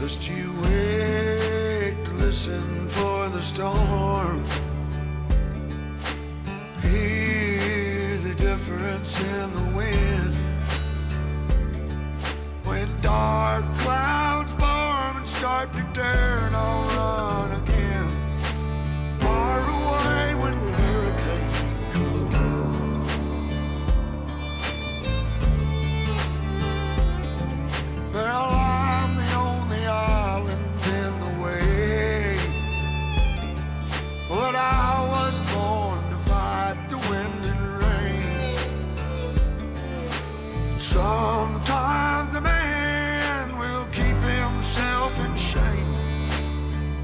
Just you wait to listen for the storm. Hear the difference in the wind. When dark clouds form and start to turn, I'll run again. Far away when the hurricane comes in. Well, I'm the only island in the way, but I was born to fight the wind and rain. Sometimes a man will keep himself in shame,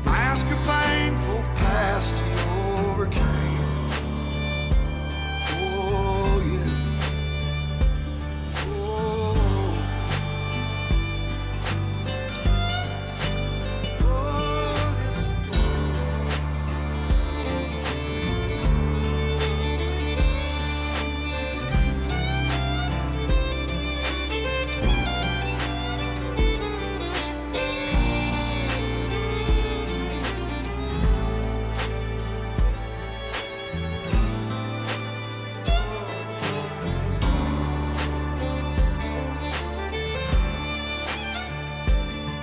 mask a painful past he overcame. Oh yes, oh, oh yes.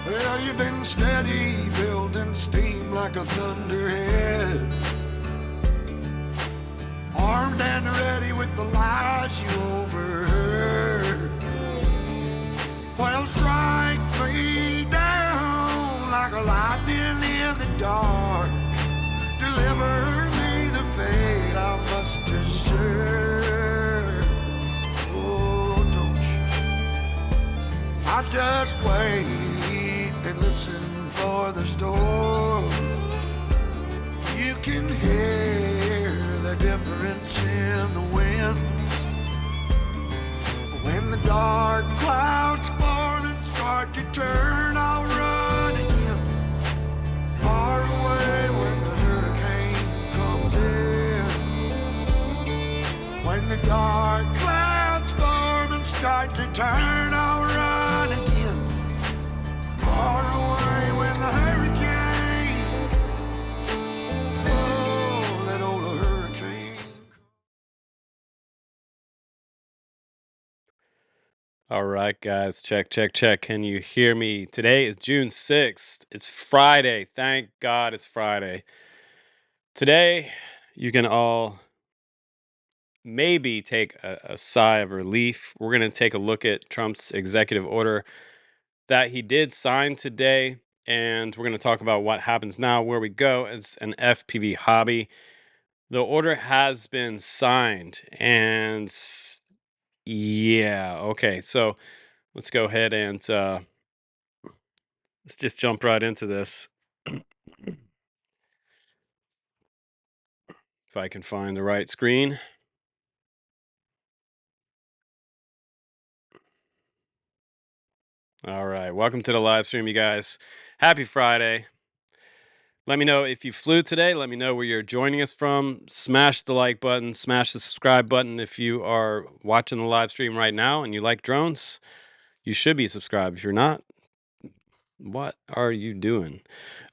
Well, you've been steady, building steam like a thunderhead, armed and ready with the lies you overheard. Well, strike me down like a lightning in the dark. Deliver me the fate I must deserve. Oh, don't you? I just wait and listen for the storm. You can hear the difference in the wind. When the dark clouds form and start to turn, I'll run again. Far away when the hurricane comes in. When the dark clouds form and start to turn, I'll run again. Far away when the hurricane, oh, that old hurricane. All right, guys, check. Can you hear me? Today is June 6th. It's Friday. Thank God it's Friday. Today, you can all maybe take a sigh of relief. We're going to take a look at Trump's executive order that he did sign today, and we're going to talk about what happens now, where we go as an FPV hobby. The order has been signed, and yeah, okay, so let's go ahead and let's just jump right into this. If I can find the right screen. All right, welcome to the live stream, you guys. Happy Friday. Let me know if you flew today. Let me know where you're joining us from. Smash the like button, smash the subscribe button. If you are watching the live stream right now and you like drones, you should be subscribed. If you're not, what are you doing?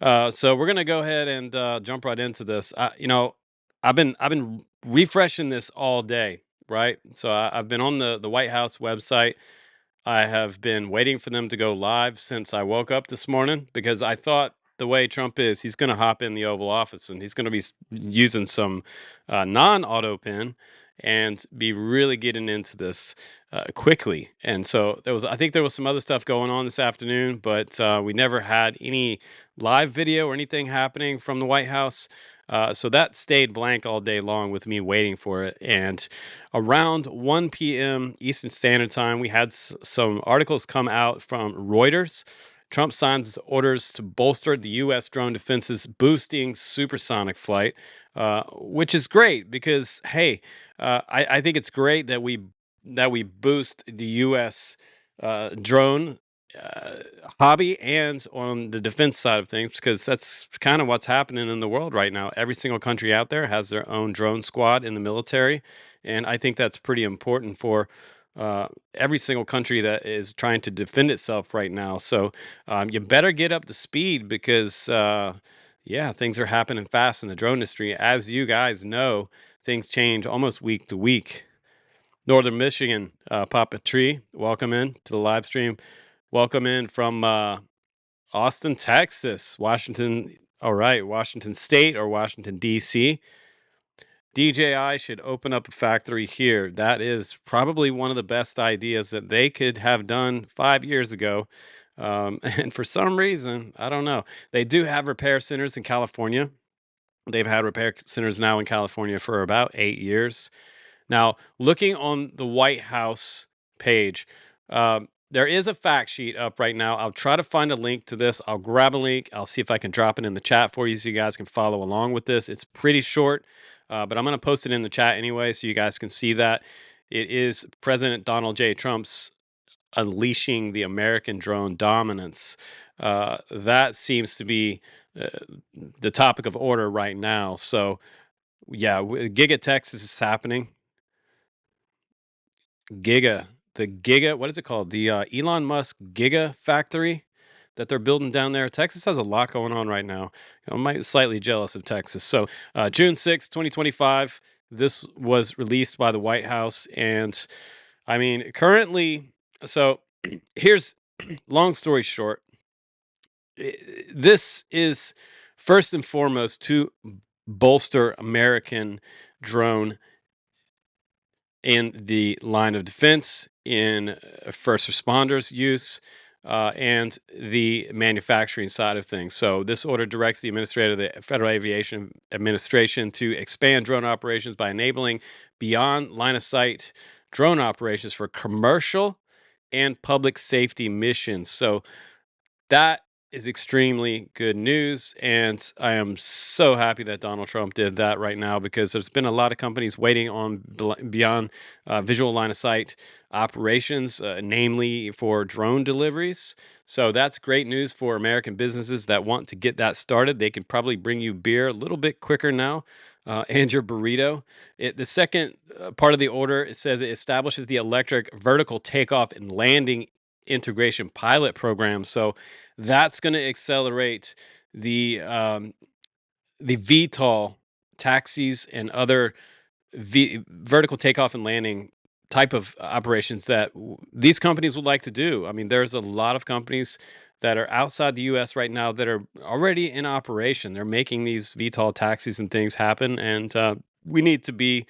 So we're gonna go ahead and jump right into this. I've been refreshing this all day, right? So I've been on the White House website. I have been waiting for them to go live since I woke up this morning because I thought the way Trump is, he's going to hop in the Oval Office and he's going to be using some non-auto pin and be really getting into this quickly. And so I think there was some other stuff going on this afternoon, but we never had any live video or anything happening from the White House. So that stayed blank all day long with me waiting for it. And around 1 p.m. Eastern Standard Time, we had some articles come out from Reuters. Trump signs orders to bolster the U.S. drone defenses, boosting supersonic flight, which is great because, hey, I think it's great that we boost the U.S. Drone hobby and on the defense side of things, because that's kind of what's happening in the world right now. Every single country out there has their own drone squad in the military, and I think that's pretty important for every single country that is trying to defend itself right now. So you better get up to speed because, yeah, things are happening fast in the drone industry. As you guys know, things change almost week to week. Northern Michigan, Papa Tree, welcome in to the live stream. Welcome in from Austin, Texas, Washington. All right, Washington State or Washington, D.C. DJI should open up a factory here. That is probably one of the best ideas that they could have done 5 years ago. And for some reason, I don't know, they do have repair centers in California. They've had repair centers now in California for about 8 years. Now, looking on the White House page, there is a fact sheet up right now. I'll try to find a link to this. I'll grab a link. I'll see if I can drop it in the chat for you so you guys can follow along with this. It's pretty short, but I'm going to post it in the chat anyway so you guys can see that. It is President Donald J. Trump's unleashing the American drone dominance. That seems to be the topic of order right now. So, yeah, Giga Texas is happening. What is it called? The Elon Musk Giga factory that they're building down there. Texas has a lot going on right now. I'm slightly jealous of Texas. So June 6, 2025, this was released by the White House. And I mean, currently, so here's long story short. This is first and foremost to bolster American drone in the line of defense, in first responders use, and the manufacturing side of things. So this order directs the administrator of the Federal Aviation Administration to expand drone operations by enabling beyond line of sight drone operations for commercial and public safety missions. So that is extremely good news, and I am so happy that Donald Trump did that right now because there's been a lot of companies waiting on beyond visual line of sight operations, namely for drone deliveries. So that's great news for American businesses that want to get that started. They can probably bring you beer a little bit quicker now. And your burrito. The second part of the order, it says it establishes the electric vertical takeoff and landing integration pilot program. So that's going to accelerate the VTOL taxis and other vertical takeoff and landing type of operations that these companies would like to do. I mean, there's a lot of companies that are outside the U.S. right now that are already in operation. They're making these VTOL taxis and things happen, and we need to be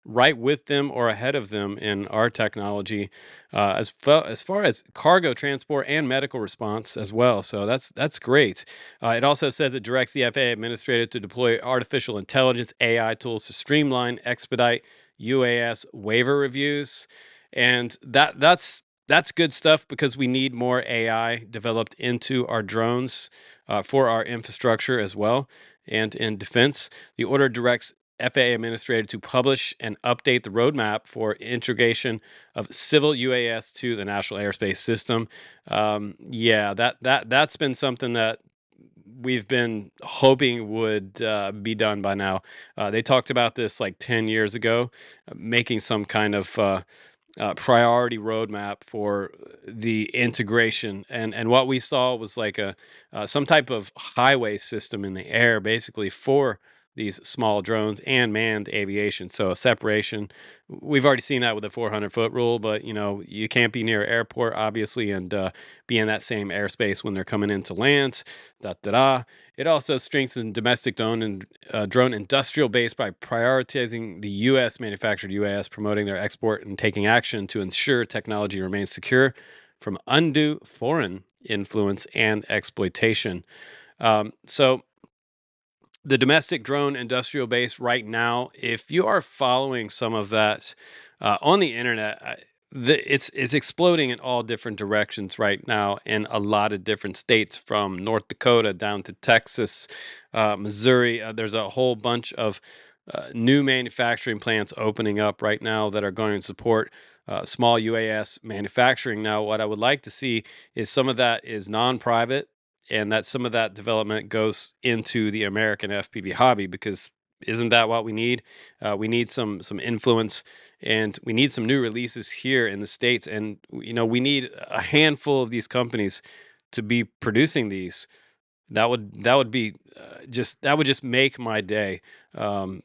right with them or ahead of them in our technology, as far as cargo transport and medical response as well. So that's great. It also says it directs the FAA administrator to deploy artificial intelligence AI tools to streamline, expedite UAS waiver reviews, and that's good stuff because we need more AI developed into our drones for our infrastructure as well and in defense. The order directs FAA administrator to publish and update the roadmap for integration of civil UAS to the national airspace system. Yeah, that's been something that we've been hoping would be done by now. They talked about this like 10 years ago, making some kind of priority roadmap for the integration, and what we saw was like a some type of highway system in the air, basically for these small drones and manned aviation. So a separation. We've already seen that with the 400-foot rule, but you can't be near an airport, obviously, and be in that same airspace when they're coming in to land. It also strengthens domestic drone industrial base by prioritizing the U.S. manufactured UAS, promoting their export, and taking action to ensure technology remains secure from undue foreign influence and exploitation. So the domestic drone industrial base right now, if you are following some of that on the internet, it's exploding in all different directions right now in a lot of different states, from North Dakota down to Texas, Missouri. There's a whole bunch of new manufacturing plants opening up right now that are going to support small UAS manufacturing. Now, what I would like to see is some of that is non-private, and that some of that development goes into the American FPV hobby, because isn't that what we need? We need some influence, and we need some new releases here in the States. And we need a handful of these companies to be producing these. That would be that would just make my day. Um,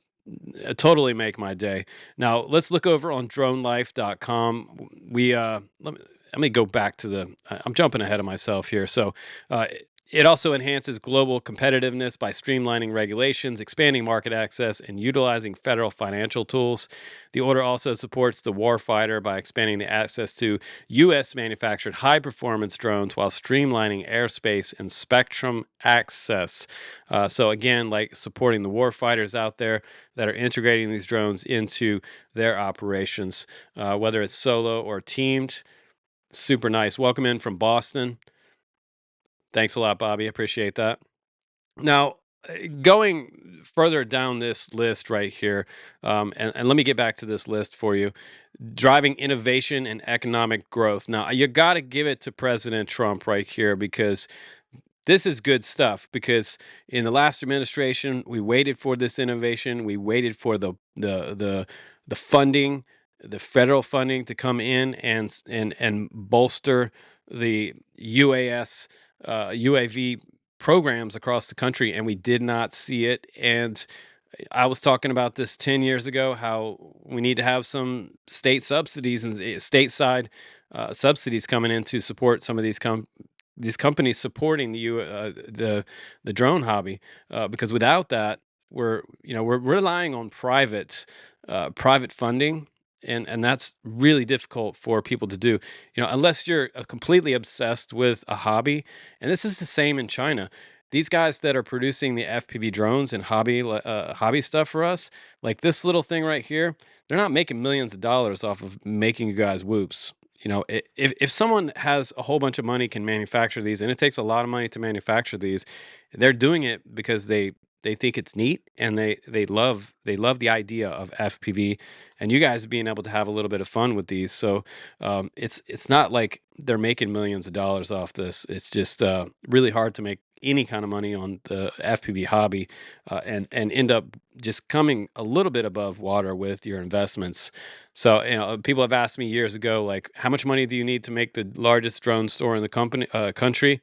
totally make my day. Now let's look over on dronelife.com. Let me go back to I'm jumping ahead of myself here. So uh, it also enhances global competitiveness by streamlining regulations, expanding market access, and utilizing federal financial tools. The order also supports the warfighter by expanding the access to U.S. manufactured high performance drones while streamlining airspace and spectrum access. So, again, like supporting the warfighters out there that are integrating these drones into their operations, whether it's solo or teamed. Super nice. Welcome in from Boston. Thanks a lot, Bobby. Appreciate that. Now, going further down this list right here, and let me get back to this list for you. Driving innovation and economic growth. Now, you got to give it to President Trump right here, because this is good stuff. Because in the last administration, we waited for this innovation. We waited for the funding, the federal funding, to come in and bolster the UAV programs across the country, and we did not see it. And I was talking about this 10 years ago, how we need to have some state subsidies and stateside subsidies coming in to support some of these companies supporting the drone hobby, because without that, we're relying on private funding, and that's really difficult for people to do, unless you're completely obsessed with a hobby. And this is the same in China. These guys that are producing the FPV drones and hobby stuff for us, like this little thing right here, they're not making millions of dollars off of making you guys whoops. If someone has a whole bunch of money, can manufacture these, and it takes a lot of money to manufacture these, they're doing it because they think it's neat, and they love the idea of FPV, and you guys being able to have a little bit of fun with these. So it's not like they're making millions of dollars off this. It's just really hard to make any kind of money on the FPV hobby, and end up just coming a little bit above water with your investments. So people have asked me years ago, like, how much money do you need to make the largest drone store in the country?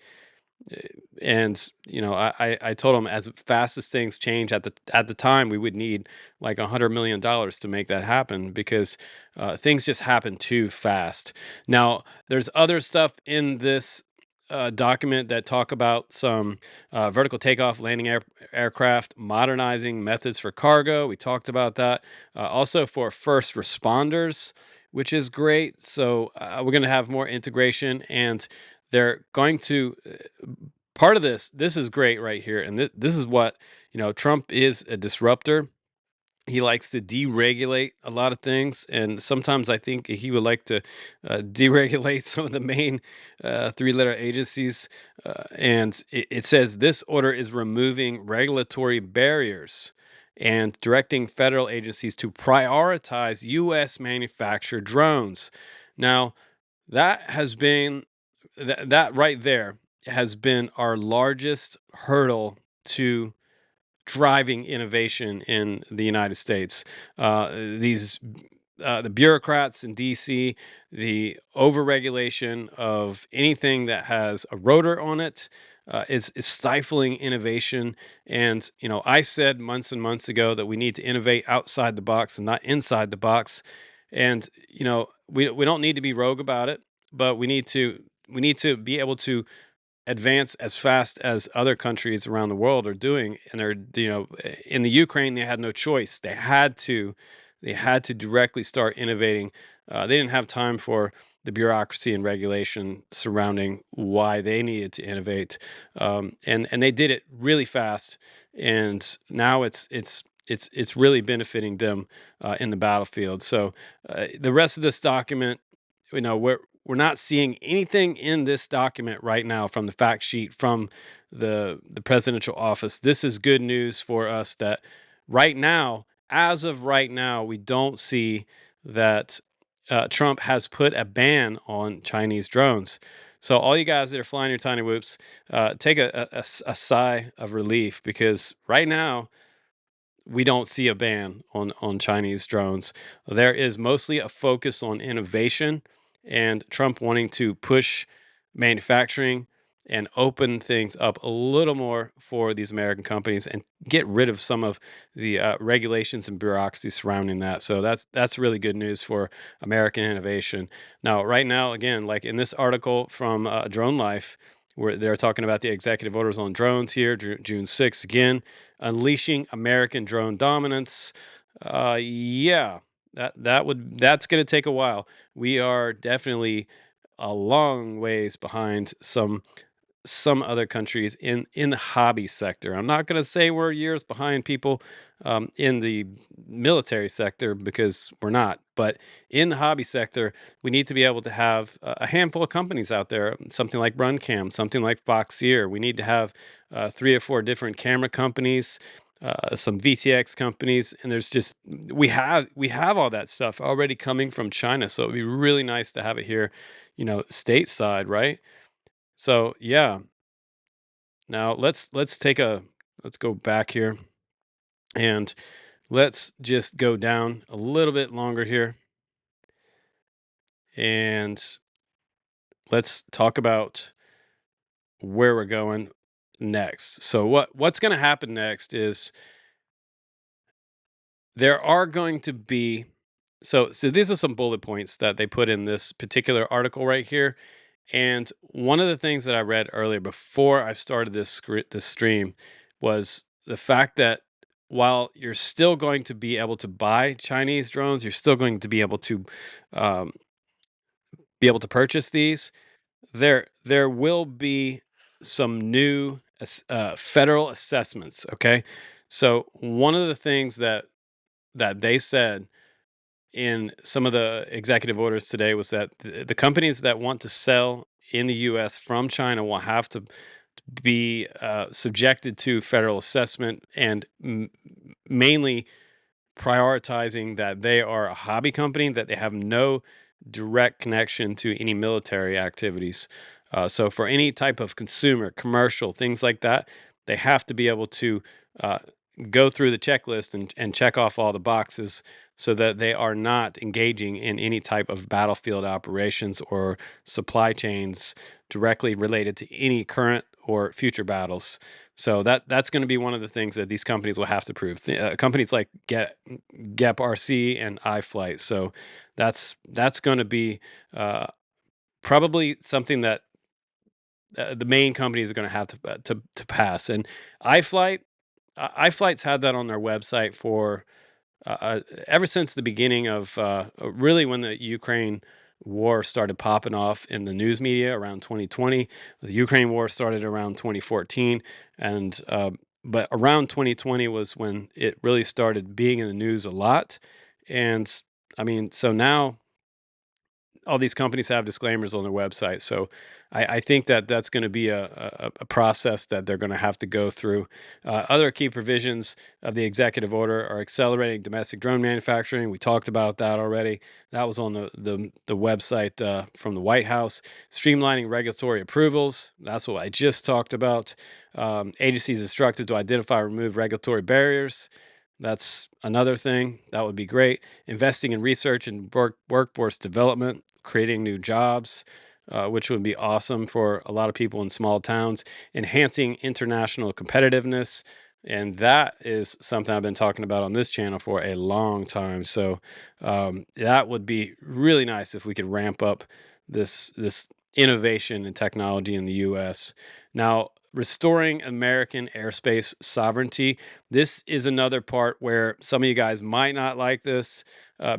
And I told them, as fast as things change, at the time, we would need like $100 million to make that happen, because things just happen too fast. Now, there's other stuff in this document that talk about some vertical takeoff landing aircraft, modernizing methods for cargo. We talked about that. Also for first responders, which is great. So we're going to have more integration, and they're going to part of this is great right here. And this is what, Trump is a disruptor. He likes to deregulate a lot of things, and sometimes I think he would like to deregulate some of the main three-letter agencies. And it says this order is removing regulatory barriers and directing federal agencies to prioritize U.S. manufactured drones. Now, that has been that right there has been our largest hurdle to driving innovation in the United States. The bureaucrats in DC, the overregulation of anything that has a rotor on it, is stifling innovation. And I said months and months ago that we need to innovate outside the box and not inside the box. And we don't need to be rogue about it, but we need to be able to advance as fast as other countries around the world are doing. And in the Ukraine, they had no choice. They had to directly start innovating. They didn't have time for the bureaucracy and regulation surrounding why they needed to innovate. And they did it really fast. And now it's really benefiting them in the battlefield. So the rest of this document, we're not seeing anything in this document right now from the fact sheet from the presidential office. This is good news for us, that right now, as of right now, we don't see that Trump has put a ban on Chinese drones. So all you guys that are flying your tiny whoops, take a sigh of relief, because right now we don't see a ban on Chinese drones. There is mostly a focus on innovation and Trump wanting to push manufacturing and open things up a little more for these American companies and get rid of some of the regulations and bureaucracy surrounding that. So that's really good news for American innovation. Now, right now, again, like in this article from Drone Life, where they're talking about the executive orders on drones here, June 6th, again, unleashing American drone dominance. Yeah, that's going to take a while. We are definitely a long ways behind some other countries in the hobby sector. I'm not going to say we're years behind people in the military sector, because we're not. But in the hobby sector, we need to be able to have a handful of companies out there, something like RunCam, something like Foxeer. We need to have 3 or 4 different camera companies, some VTX companies, and there's just we have all that stuff already coming from China. So it'd be really nice to have it here, stateside, right? So yeah. Now let's go back here, and let's just go down a little bit longer here, and let's talk about where we're going next. So what's going to happen next is there are going to be so these are some bullet points that they put in this particular article right here. And one of the things that I read earlier before I started this stream was the fact that while you're still going to be able to buy Chinese drones, you're still going to um, be able to purchase these. There will be some new federal assessments. Okay, so one of the things that they said in some of the executive orders today was that the companies that want to sell in the U.S. from China will have to be subjected to federal assessment, and mainly prioritizing that they are a hobby company, that they have no direct connection to any military activities. So for any type of consumer, commercial, things like that, they have to be able to uh, go through the checklist and check off all the boxes so that they are not engaging in any type of battlefield operations or supply chains directly related to any current or future battles. So that's going to be one of the things that these companies will have to prove. Companies like Gep RC and iFlight. So that's going to be probably something that the main companies are going to have to pass. And iFlight's had that on their website for ever since the beginning of really when the Ukraine war started popping off in the news media around 2020. The Ukraine war started around 2014, and but around 2020 was when it really started being in the news a lot. And I mean, so now all these companies have disclaimers on their website. So I think that that's going to be a process that they're going to have to go through. Other key provisions of the executive order are accelerating domestic drone manufacturing. We talked about that already. That was on the website from the White House. Streamlining regulatory approvals. That's what I just talked about. Agencies instructed to identify and remove regulatory barriers. That's another thing. That would be great. Investing in research and workforce development, creating new jobs, which would be awesome for a lot of people in small towns. Enhancing international competitiveness. And that is something I've been talking about on this channel for a long time. So that would be really nice if we could ramp up this innovation and technology in the U.S. Now, restoring American airspace sovereignty. This is another part where some of you guys might not like this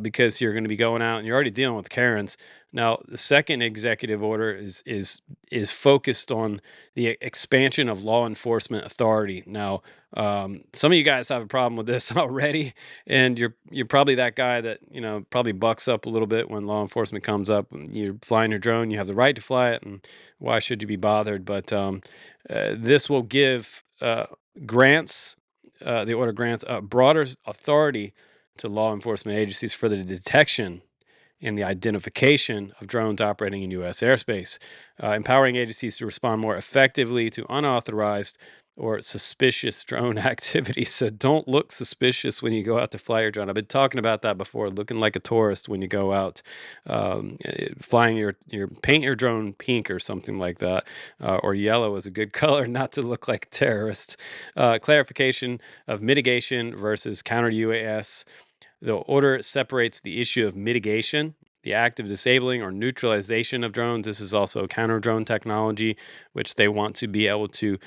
because you're going to be going out and you're already dealing with Karens. Now, the second executive order is focused on the expansion of law enforcement authority. Now, some of you guys have a problem with this already, and you're probably that guy that probably bucks up a little bit when law enforcement comes up. You're flying your drone, you have the right to fly it, and why should you be bothered? But this will give grants. The order grants broader authority to law enforcement agencies for the detection and the identification of drones operating in U.S. airspace, empowering agencies to respond more effectively to unauthorized or suspicious drone activity. So don't look suspicious when you go out to fly your drone. I've been talking about that before, looking like a tourist when you go out, flying your paint your drone pink or something like that, or yellow is a good color, not to look like a terrorist. Clarification of mitigation versus counter UAS. The order separates the issue of mitigation, the act of disabling or neutralization of drones. This is also counter drone technology, which they want to be able to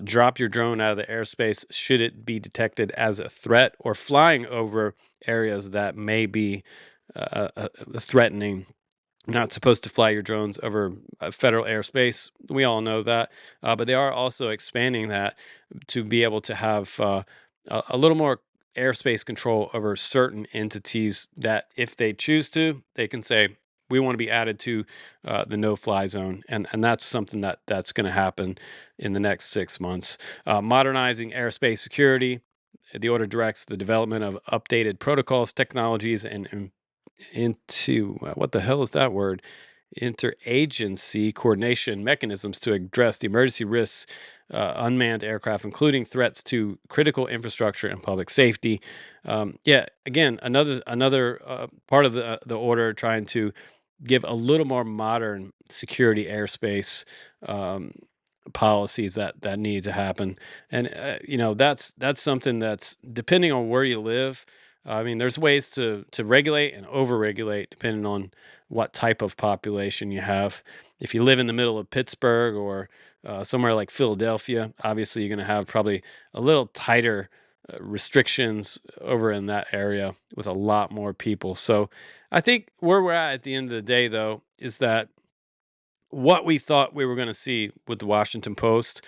drop your drone out of the airspace should it be detected as a threat or flying over areas that may be threatening. You're not supposed to fly your drones over federal airspace. We all know that. But they are also expanding that to be able to have a little more airspace control over certain entities that, if they choose to, they can say, we want to be added to the no-fly zone. And that's something that's going to happen in the next 6 months. Modernizing airspace security. The order directs the development of updated protocols, technologies, and into what the hell is that word? Interagency coordination mechanisms to address the emergency risks, unmanned aircraft, including threats to critical infrastructure and public safety. Yeah, again, another part of the order trying to give a little more modern security airspace policies that need to happen, and that's something that's depending on where you live. I mean, there's ways to regulate and overregulate depending on what type of population you have. If you live in the middle of Pittsburgh or somewhere like Philadelphia, obviously you're going to have probably a little tighter restrictions over in that area with a lot more people. So I think where we're at the end of the day, though, is that what we thought we were going to see with the Washington Post,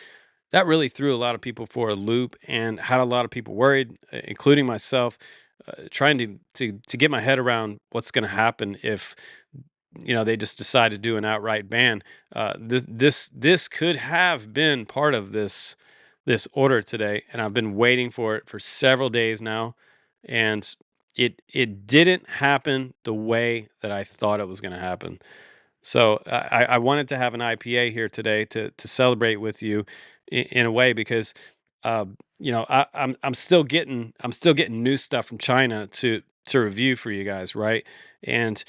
that really threw a lot of people for a loop and had a lot of people worried, including myself, trying to get my head around what's going to happen if they just decide to do an outright ban. This could have been part of this order today, and I've been waiting for it for several days now, and it didn't happen the way that I thought it was going to happen. So I wanted to have an IPA here today to celebrate with you in a way, because I'm still getting new stuff from China to review for you guys, right? And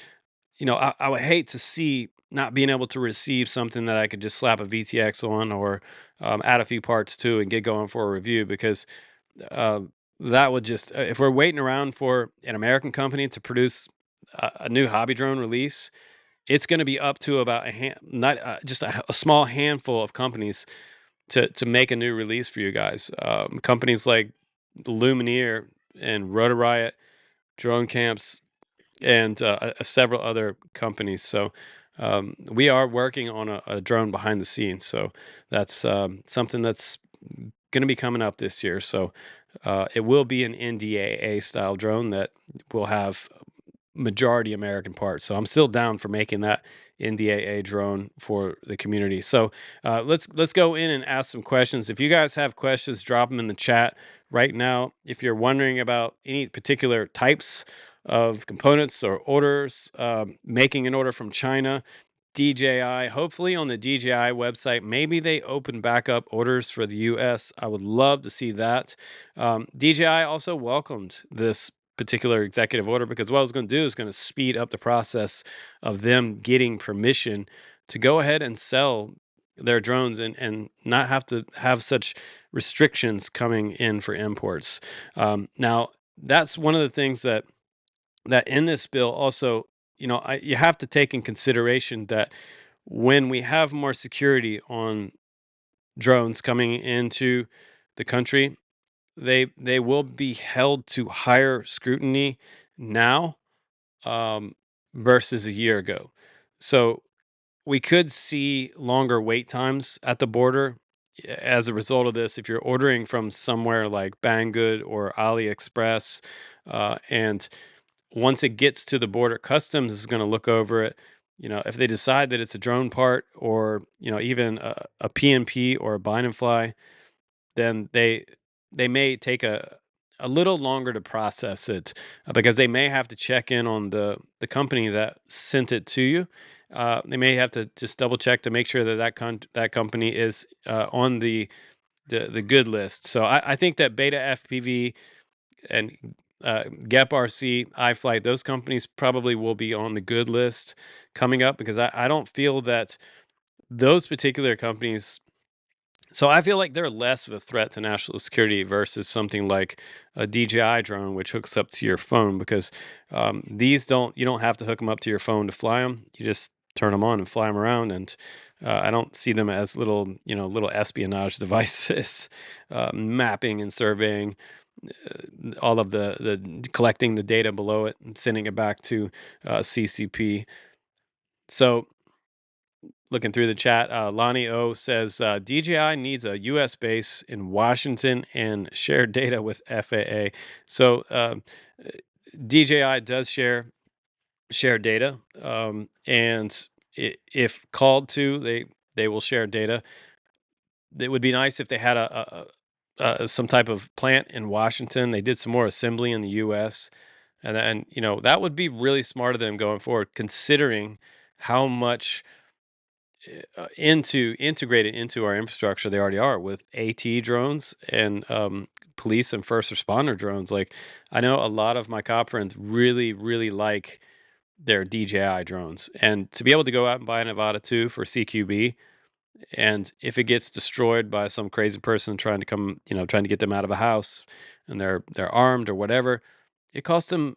I would hate to see not being able to receive something that I could just slap a VTX on, or add a few parts to and get going for a review, because uh, that would just, if we're waiting around for an American company to produce a new hobby drone release, it's going to be up to about not just a small handful of companies to make a new release for you guys. Companies like Lumineer and Rotor Riot, Drone Camps, and several other companies. So we are working on a drone behind the scenes. So that's something that's going to be coming up this year. So it will be an NDAA style drone that will have majority American parts. So I'm still down for making that NDAA drone for the community. So let's go in and ask some questions. If you guys have questions, drop them in the chat right now. If you're wondering about any particular types of components or orders, making an order from China, DJI, hopefully on the DJI website, maybe they open back up orders for the US. I would love to see that. DJI also welcomed this particular executive order, because what I was going to do is going to speed up the process of them getting permission to go ahead and sell their drones and not have to have such restrictions coming in for imports. Now, that's one of the things that in this bill also, you have to take in consideration that when we have more security on drones coming into the country, they will be held to higher scrutiny now, um, versus a year ago. So we could see longer wait times at the border as a result of this. If you're ordering from somewhere like Banggood or AliExpress, and once it gets to the border, customs is going to look over it. If they decide that it's a drone part, or even a PNP or a bind and fly, then they may take a little longer to process it, because they may have to check in on the company that sent it to you. They may have to just double check to make sure that that company is on the the good list. So I think that Beta FPV and Gep RC, iFlight, those companies probably will be on the good list coming up, because I don't feel that those particular companies. So I feel like they're less of a threat to national security versus something like a DJI drone, which hooks up to your phone, because these don't, you don't have to hook them up to your phone to fly them. You just turn them on and fly them around. And I don't see them as little, little espionage devices, mapping and surveying all of the collecting the data below it and sending it back to CCP. So looking through the chat, Lonnie O says DJI needs a U.S. base in Washington and share data with FAA. So DJI does share data, and if called to, they will share data. It would be nice if they had some type of plant in Washington. They did some more assembly in the U.S. And that would be really smart of them going forward, considering how much integrated into our infrastructure they already are with AT drones and police and first responder drones. Like, I know a lot of my cop friends really, really like their DJI drones, and to be able to go out and buy a Nevada 2 for CQB, and if it gets destroyed by some crazy person trying to come, trying to get them out of a house, and they're armed or whatever, it costs them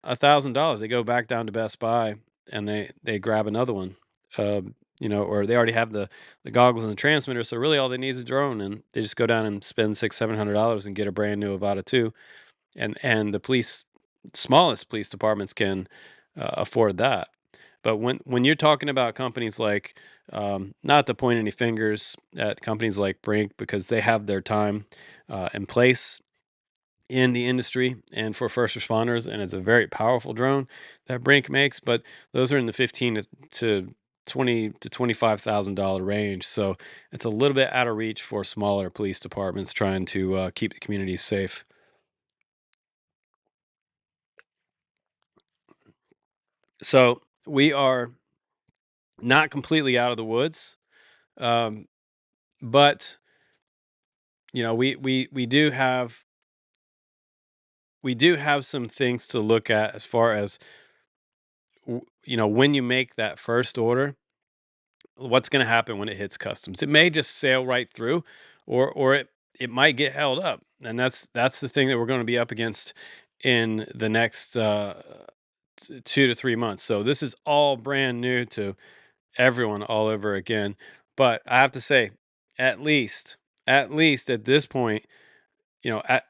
$1,000. They go back down to Best Buy and they grab another one, or they already have the goggles and the transmitter. So really, all they need is a drone, and they just go down and spend $600-700 and get a brand new Avata 2. And the smallest police departments can afford that. But when you're talking about companies like, not to point any fingers at companies like Brink, because they have their time and place in the industry and for first responders, and it's a very powerful drone that Brink makes, but those are in the 15 to 20 to $25,000 range. So it's a little bit out of reach for smaller police departments trying to keep the community safe. So we are not completely out of the woods, um, but we do have some things to look at as far as when you make that first order, what's going to happen when it hits customs. It may just sail right through, or it might get held up, and that's the thing that we're going to be up against in the next 2 to 3 months. So this is all brand new to everyone all over again. But I have to say, at least at this point,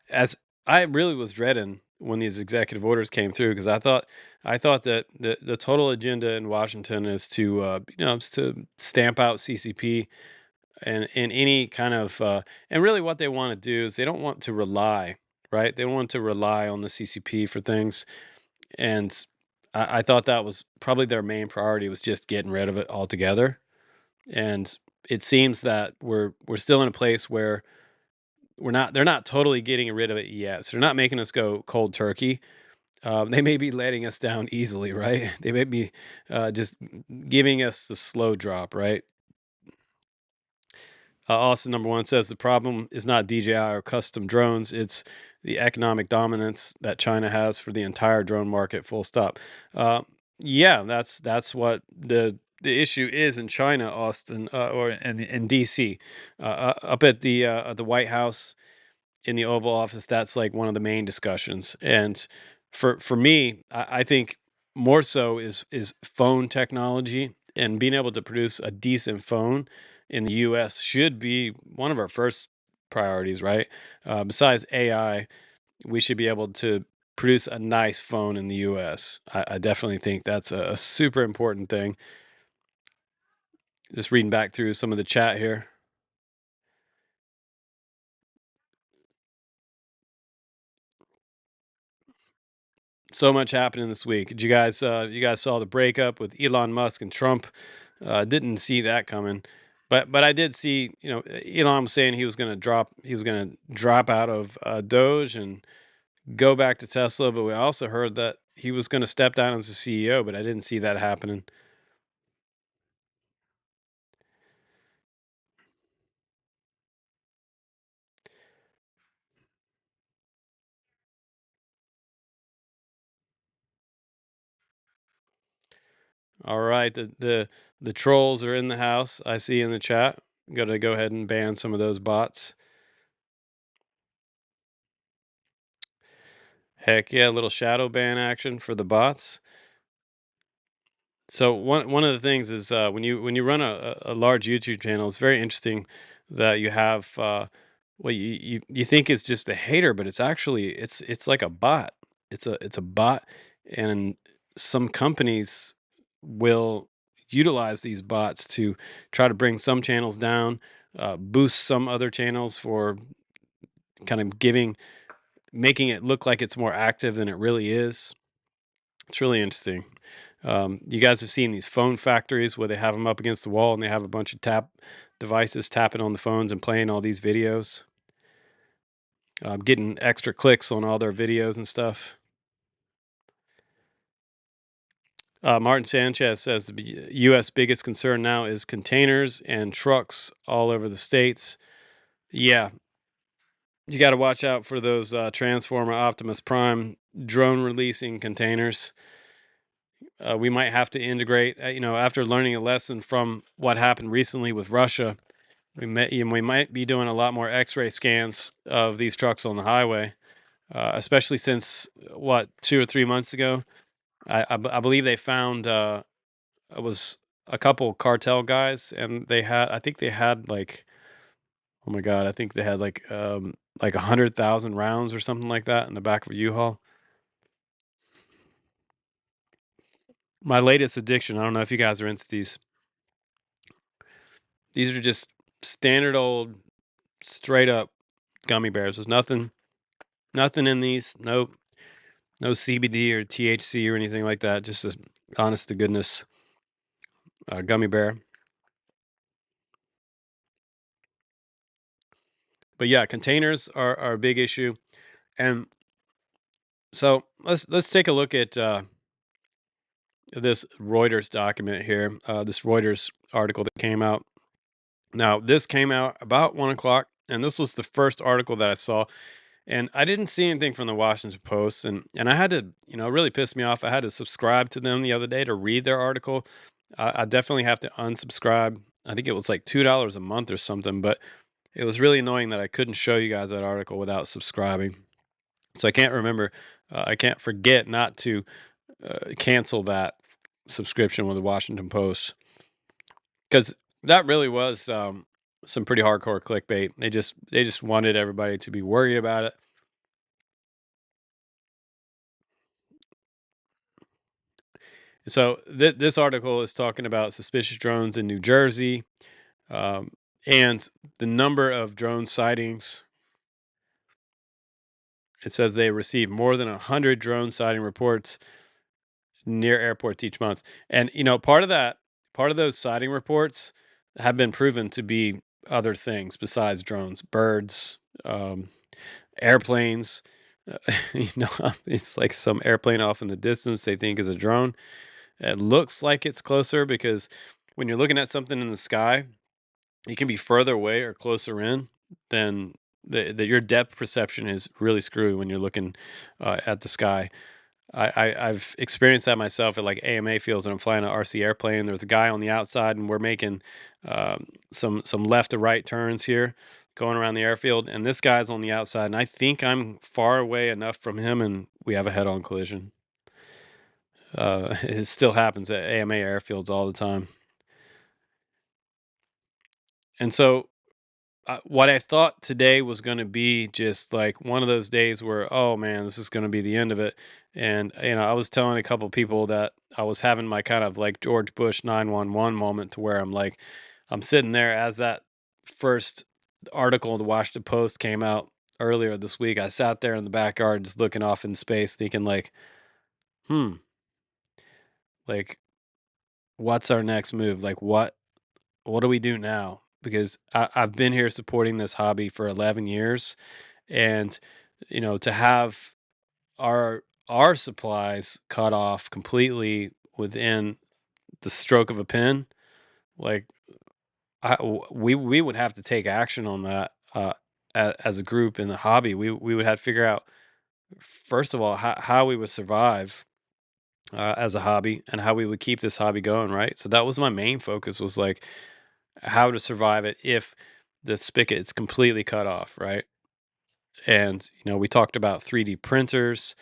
as I really was dreading when these executive orders came through, because I thought that the total agenda in Washington is to is to stamp out CCP and in any kind of and really what they want to do is they don't want to rely, right? They don't want to rely on the CCP for things, and I thought that was probably their main priority, was just getting rid of it altogether. And it seems that we're still in a place where they're not totally getting rid of it yet. So they're not making us go cold turkey. They may be letting us down easily, right? They may be just giving us the slow drop, right? Austin number one says the problem is not DJI or custom drones; it's the economic dominance that China has for the entire drone market. Full stop. Uh, yeah, that's what the issue is in China, Austin, or in DC, up at the White House in the Oval Office. That's like one of the main discussions. And for me, I think more so is phone technology, and being able to produce a decent phone in the U.S. should be one of our first priorities, right? Besides AI, we should be able to produce a nice phone in the U.S. I definitely think that's a super important thing. Just reading back through some of the chat here. So much happening this week. Did you guys saw the breakup with Elon Musk and Trump? Didn't see that coming, but I did see, Elon was saying he was going to drop out of Doge and go back to Tesla. But we also heard that he was going to step down as the CEO, but I didn't see that happening. All right, the trolls are in the house. I see in the chat. Got to go ahead and ban some of those bots. Heck yeah, a little shadow ban action for the bots. So one of the things is when you run a large YouTube channel, it's very interesting that you have what you think is just a hater, but it's like a bot. It's a bot, and some companies will utilize these bots to try to bring some channels down, boost some other channels for kind of making it look like it's more active than it really is. It's really interesting. You guys have seen these phone factories where they have them up against the wall and they have a bunch of tap devices tapping on the phones and playing all these videos, getting extra clicks on all their videos and stuff. Martin Sanchez says the U.S. biggest concern now is containers and trucks all over the states. Yeah, you got to watch out for those Transformer Optimus Prime drone releasing containers. We might have to integrate, after learning a lesson from what happened recently with Russia, we might be doing a lot more X-ray scans of these trucks on the highway, especially since 2 or 3 months ago, I believe they found it was a couple cartel guys, and I think they had like, oh my god, I think they had like 100,000 rounds or something like that in the back of a U-Haul. My latest addiction. I don't know if you guys are into these. These are just standard old, straight up gummy bears. There's nothing in these. No CBD or THC or anything like that. Just a honest to goodness gummy bear. But yeah, containers are a big issue, and so let's take a look at this Reuters document here. This Reuters article that came out. Now this came out about 1 o'clock, and this was the first article that I saw. And I didn't see anything from the Washington Post, and I had to, it really pissed me off. I had to subscribe to them the other day to read their article. I definitely have to unsubscribe. I think it was like $2 a month or something, but it was really annoying that I couldn't show you guys that article without subscribing. So I can't remember, I can't forget not to cancel that subscription with the Washington Post, because that really was some pretty hardcore clickbait. They just wanted everybody to be worried about it. So this article is talking about suspicious drones in New Jersey, um, and the number of drone sightings. It says they receive more than 100 drone sighting reports near airports each month, and part of those sighting reports have been proven to be other things besides drones, birds, airplanes. It's like some airplane off in the distance they think is a drone. It looks like it's closer because when you're looking at something in the sky, it can be further away or closer in than your depth perception is really screwy when you're looking at the sky. I've experienced that myself at like AMA fields when I'm flying an RC airplane. There's a guy on the outside, and we're making some left to right turns here, going around the airfield, and this guy's on the outside, and I think I'm far away enough from him, and we have a head-on collision. It still happens at AMA airfields all the time. And so, what I thought today was going to be just like one of those days where, oh man, this is going to be the end of it. And, I was telling a couple people that I was having my kind of like George Bush 911 moment, to where I'm sitting there as that first article in the Washington Post came out earlier this week. I sat there in the backyard just looking off in space, thinking like, hmm, like, what's our next move? Like, what do we do now? Because I've been here supporting this hobby for 11 years, and to have our supplies cut off completely within the stroke of a pen, like we would have to take action on that as a group in the hobby. We would have to figure out, first of all, how we would survive, as a hobby and how we would keep this hobby going, right? So that was my main focus, was like how to survive it if the spigot is completely cut off, right? And we talked about 3D printers.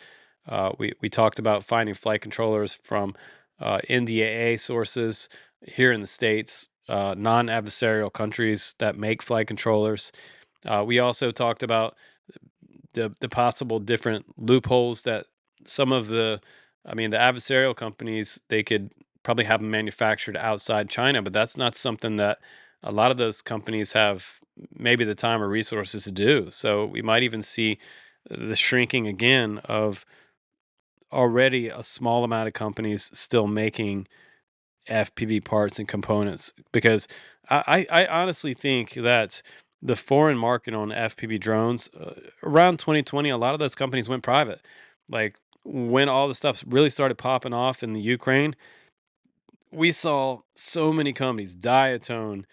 We talked about finding flight controllers from NDAA sources here in the States, non-adversarial countries that make flight controllers. We also talked about the possible different loopholes that some of the adversarial companies, they could probably have them manufactured outside China, but that's not something that a lot of those companies have maybe the time or resources to do. So we might even see the shrinking again of already a small amount of companies still making FPV parts and components, because I honestly think that the foreign market on FPV drones around 2020, a lot of those companies went private. Like when all the stuff really started popping off in the Ukraine, we saw so many companies, Diatone,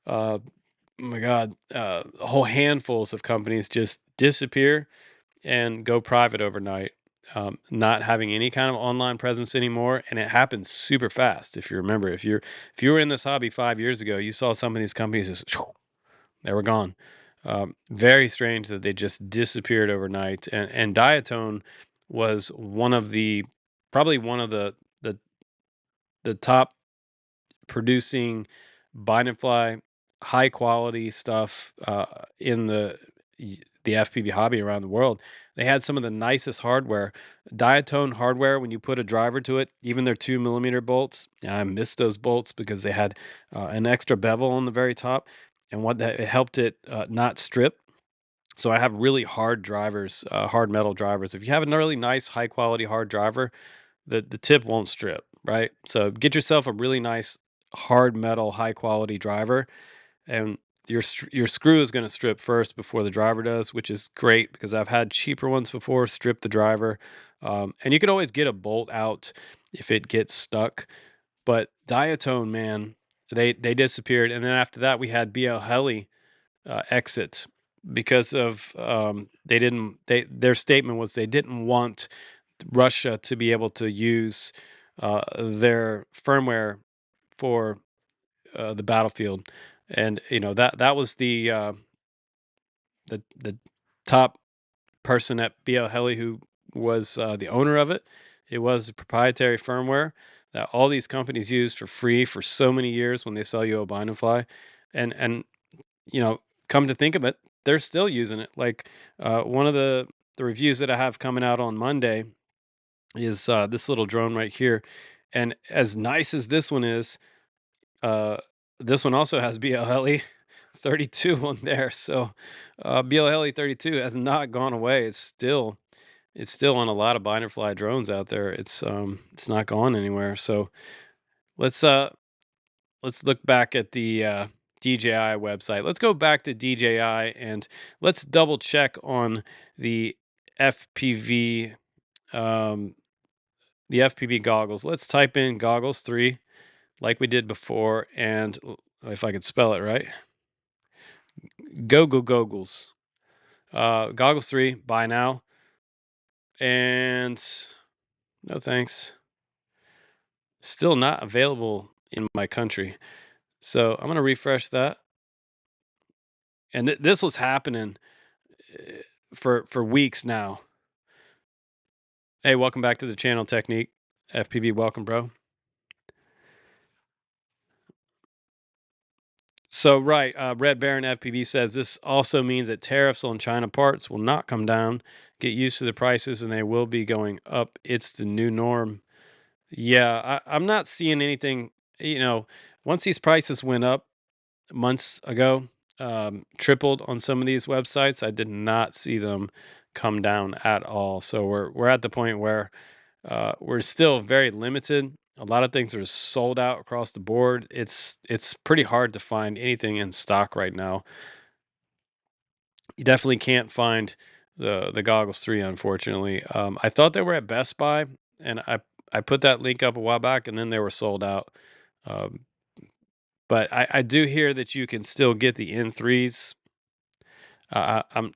oh my God, whole handfuls of companies just disappear and go private overnight, not having any kind of online presence anymore. And it happens super fast. If you remember, if you were in this hobby 5 years ago, you saw some of these companies just they were gone. Very strange that they just disappeared overnight. And Diatone was one of the probably one of the top producing bind and fly high quality stuff in the FPV hobby around the world. They had some of the nicest hardware, diatone hardware. When you put a driver to it, even their 2 millimeter bolts, and I missed those bolts because they had an extra bevel on the very top, and what that it helped it not strip. So I have really hard drivers, hard metal drivers. If you have a really nice high quality hard driver, the tip won't strip, right? So get yourself a really nice hard metal high quality driver, and your screw is going to strip first before the driver does, which is great because I've had cheaper ones before strip the driver, and you can always get a bolt out if it gets stuck. But Diatone, man, they disappeared, and then after that we had BL Heli exit because of they didn't they their statement was they didn't want Russia to be able to use their firmware for the battlefield, and that was the top person at BL Heli who was the owner of it. It was a proprietary firmware that all these companies use for free for so many years when they sell you a bind and fly, and come to think of it, they're still using it. Like one of the reviews that I have coming out on Monday is this little drone right here. And as nice as this one is, uh, this one also has BLHeli 32 on there. So BLHeli 32 has not gone away. It's still on a lot of binder fly drones out there. It's not gone anywhere. So let's let's look back at the DJI website. Let's go back to DJI and let's double check on the FPV um, the FPV goggles. Let's type in goggles 3 like we did before, and if I could spell it right, goggles. Goggles 3, buy now. And no thanks. Still not available in my country. So I'm going to refresh that. And this was happening for weeks now. Hey, welcome back to the channel, Technique. FPV, welcome, bro. So, right, Red Baron FPV says this also means that tariffs on China parts will not come down. Get used to the prices and they will be going up. It's the new norm. Yeah, I'm not seeing anything, once these prices went up months ago, tripled on some of these websites, I did not see them come down at all. So we're at the point where we're still very limited. A lot of things are sold out across the board. It's pretty hard to find anything in stock right now. You definitely can't find the goggles 3, unfortunately. I thought they were at Best Buy, and I put that link up a while back, and then they were sold out. Um, but I do hear that you can still get the N3s. I'm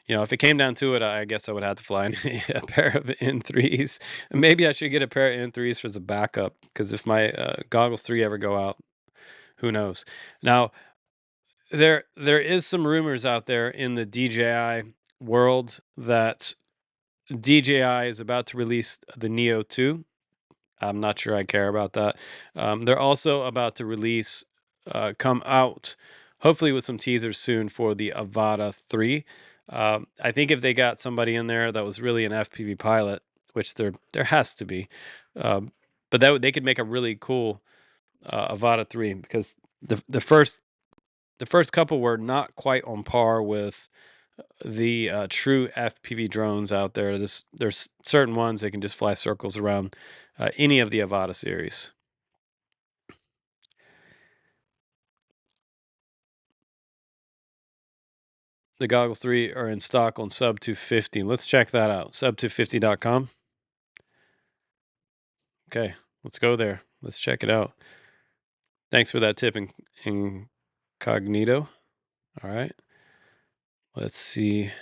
if it came down to it, I guess I would have to fly in a pair of N3s. Maybe I should get a pair of N3s for the backup, because if my goggles 3 ever go out, who knows? Now, there is some rumors out there in the DJI world that DJI is about to release the Neo 2. I'm not sure I care about that. They're also about to come out, hopefully with some teasers soon, for the Avata 3. I think if they got somebody in there that was really an FPV pilot, which there has to be, um, but they could make a really cool Avata 3, because the first couple were not quite on par with the true FPV drones out there. There's certain ones that can just fly circles around any of the Avata series. The goggles 3 are in stock on sub 250. Let's check that out. Sub250.com. Okay, let's go there. Let's check it out. Thanks for that tip, incognito. All right. Let's see.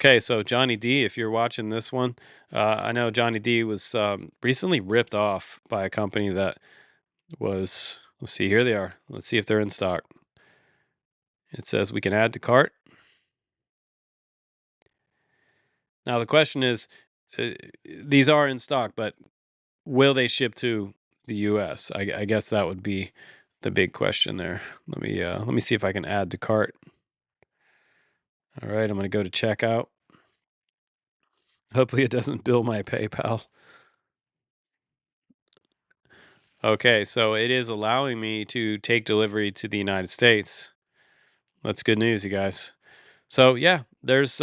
Okay, so Johnny D, if you're watching this one, I know Johnny D was recently ripped off by a company that was, let's see, here they are. Let's see if they're in stock. It says we can add to cart. Now, the question is, these are in stock, but will they ship to the US? I guess that would be the big question there. Let me see if I can add to cart. All right, I'm going to go to checkout. Hopefully it doesn't bill my PayPal. Okay, so it is allowing me to take delivery to the United States. That's good news, you guys. So yeah, there is,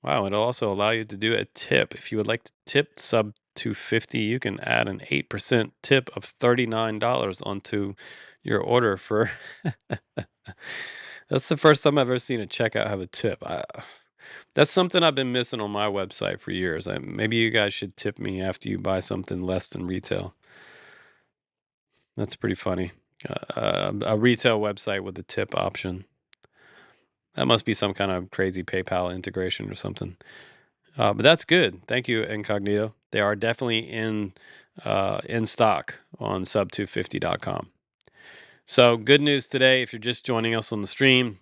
wow, it'll also allow you to do a tip. If you would like to tip sub 250, you can add an 8% tip of $39 onto your order for That's the first time I've ever seen a checkout have a tip. That's something I've been missing on my website for years. Maybe you guys should tip me after you buy something less than retail. That's pretty funny. A retail website with a tip option. That must be some kind of crazy PayPal integration or something. But that's good. Thank you, Incognito. They are definitely in stock on sub250.com. So good news today, if you're just joining us on the stream.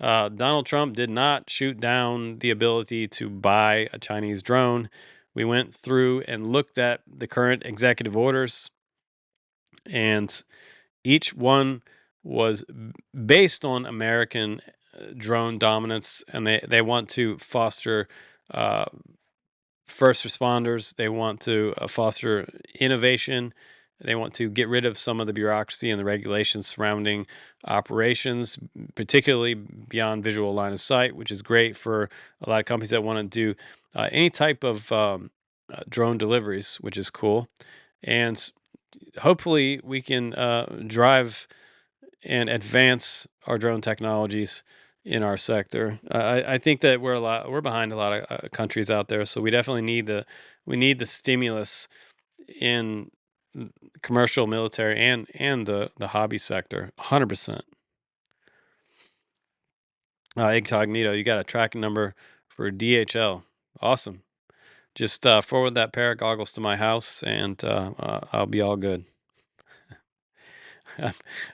Donald Trump did not shoot down the ability to buy a Chinese drone. We went through and looked at the current executive orders, and each one was based on American drone dominance, and they want to foster first responders. They want to foster innovation. They want to get rid of some of the bureaucracy and the regulations surrounding operations, particularly beyond visual line of sight, which is great for a lot of companies that want to do any type of drone deliveries, which is cool. And hopefully we can drive and advance our drone technologies in our sector. I think that we're behind a lot of countries out there, so we definitely need the stimulus in commercial, military, and the hobby sector. 100%. Incognito, you got a tracking number for DHL. Awesome. Just forward that pair of goggles to my house, and I'll be all good.